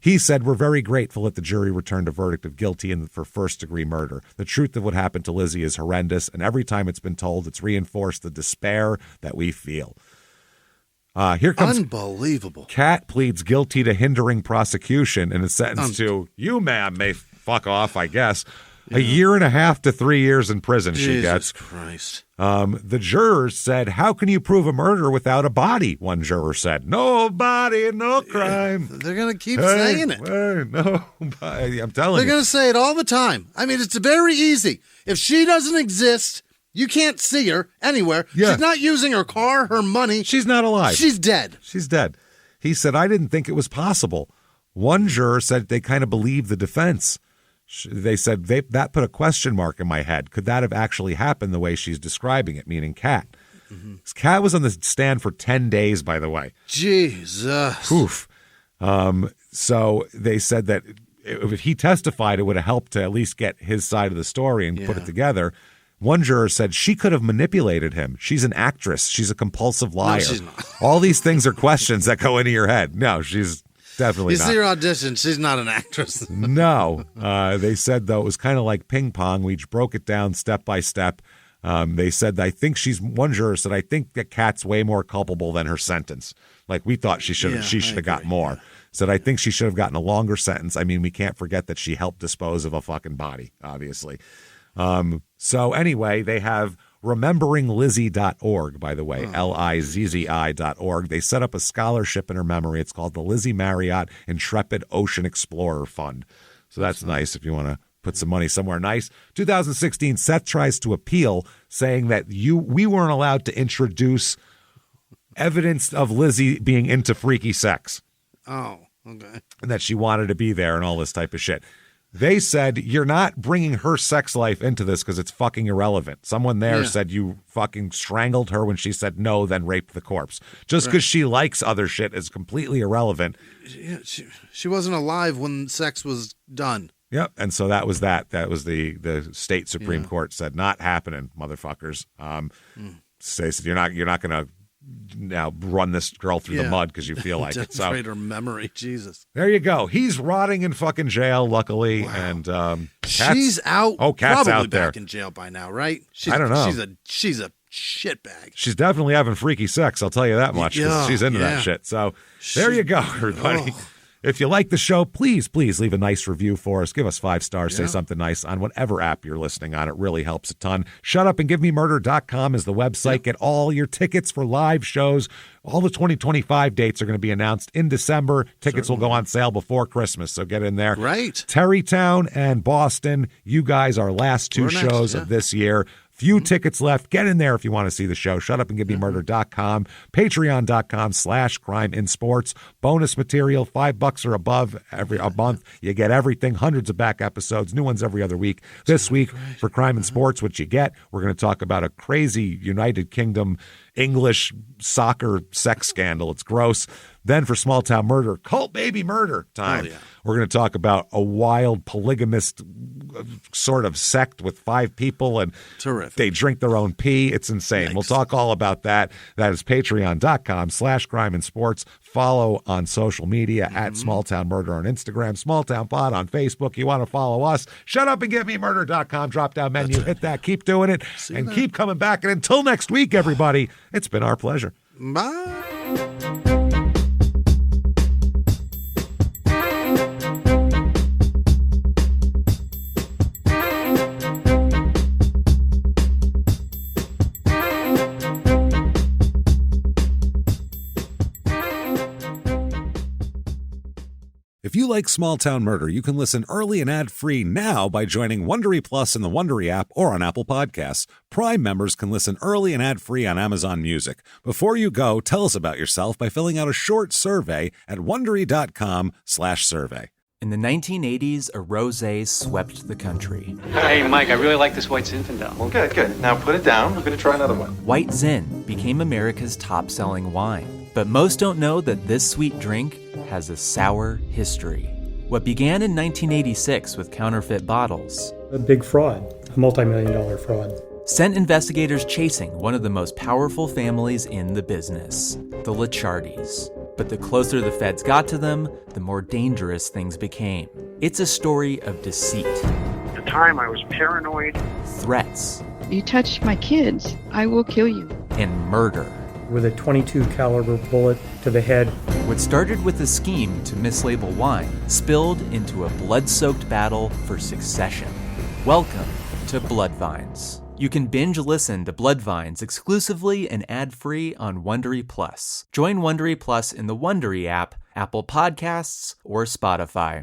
He said, we're very grateful that the jury returned a verdict of guilty for first-degree murder. The truth of what happened to Lizzie is horrendous, and every time it's been told, it's reinforced the despair that we feel. Here comes unbelievable. Kat pleads guilty to hindering prosecution and is sentenced to, you, ma'am, may fuck off, I guess. Yeah. 1.5 years to 3 years in prison she gets. Jesus Christ. The jurors said, how can you prove a murder without a body? One juror said, no body, no crime. They're going to keep saying it. No body. I'm telling you. They're going to say it all the time. I mean, it's very easy. If she doesn't exist, you can't see her anywhere. Yeah. She's not using her car, her money. She's not alive. She's dead. She's dead. He said, I didn't think it was possible. One juror said they kind of believed the defense. They said that put a question mark in my head. Could that have actually happened the way she's describing it, meaning Kat? Kat was on the stand for 10 days, by the way. Jesus. Oof. So they said that if he testified, it would have helped to at least get his side of the story and put it together. One juror said she could have manipulated him. She's an actress. She's a compulsive liar. No, she's not. All these things are questions that go into your head. No, she's definitely not. You see her audition. She's not an actress. No. They said, though, it was kind of like ping pong. We broke it down step by step. They said, one juror said, I think that Kat's way more culpable than her sentence. Like, we thought she should have got more. Yeah. Said, I think she should have gotten a longer sentence. I mean, we can't forget that she helped dispose of a fucking body, obviously. So anyway, they have rememberinglizzie.org, by the way, LIZZI.org. They set up a scholarship in her memory. It's called the Lizzie Marriott Intrepid Ocean Explorer Fund. So that's nice if you want to put some money somewhere nice. 2016, Seth tries to appeal, saying that we weren't allowed to introduce evidence of Lizzie being into freaky sex. Oh, Okay. And that she wanted to be there and all this type of shit. They said, you're not bringing her sex life into this because it's fucking irrelevant. Someone there said you fucking strangled her when she said no, then raped the corpse. Just because she likes other shit is completely irrelevant. Yeah, she wasn't alive when sex was done. Yep. And so that was that. That was the state Supreme Court said, not happening, motherfuckers. So they said, you're not going to now run this girl through the mud because you feel like it. So demonstrate her memory. Jesus. There you go. He's rotting in fucking jail, luckily. Wow. And she's out. Oh, Kat's probably out there. Back in jail by now, right? I don't know. She's a shitbag. She's definitely having freaky sex, I'll tell you that much, because she's into that shit. So there you go, everybody. If you like the show, please leave a nice review for us. Give us 5 stars. Say something nice on whatever app you're listening on. It really helps a ton. ShutUpAndGiveMeMurder.com is the website. Get all your tickets for live shows. All the 2025 dates are going to be announced in December. Tickets will go on sale before Christmas, so get in there. Right. Terrytown and Boston, you guys are last 2 shows of this year. Few tickets left. Get in there if you want to see the show. ShutUpAndGiveMeMurder.com. Patreon.com/Crime in Sports. Bonus material, $5 or above a month. You get everything. Hundreds of back episodes. New ones every other week. This week for Crime in Sports, what you get, we're going to talk about a crazy United Kingdom English soccer sex scandal. It's gross. Then for Small Town Murder, cult baby murder time. We're going to talk about a wild polygamist sort of sect with 5 people, and they drink their own pee. It's insane. Yikes. We'll talk all about that. That is patreon.com/crime and sports. Follow on social media at Small Town Murder on Instagram, Small Town Pod on Facebook. You want to follow us? ShutUpAndGiveMeMurder.com. Drop down menu. Hit that. Keep doing it. And keep coming back. And until next week, everybody, it's been our pleasure. Bye. If you like Small Town Murder, you can listen early and ad-free now by joining Wondery Plus in the Wondery app or on Apple Podcasts. Prime members can listen early and ad-free on Amazon Music. Before you go, tell us about yourself by filling out a short survey at Wondery.com/survey. In the 1980s, a rosé swept the country. Hey, Mike, I really like this White Zinfandel. Well, good. Now put it down. We're going to try another one. White Zin became America's top-selling wine. But most don't know that this sweet drink has a sour history. What began in 1986 with counterfeit bottles. A big fraud, a multi-million-dollar fraud. Sent investigators chasing one of the most powerful families in the business, the Licciardis. But the closer the feds got to them, the more dangerous things became. It's a story of deceit. At the time, I was paranoid. Threats. You touch my kids, I will kill you. And murder. With a .22 caliber bullet to the head. What started with a scheme to mislabel wine spilled into a blood-soaked battle for succession. Welcome to Bloodvines. You can binge listen to Bloodvines exclusively and ad-free on Wondery Plus. Join Wondery Plus in the Wondery app, Apple Podcasts, or Spotify.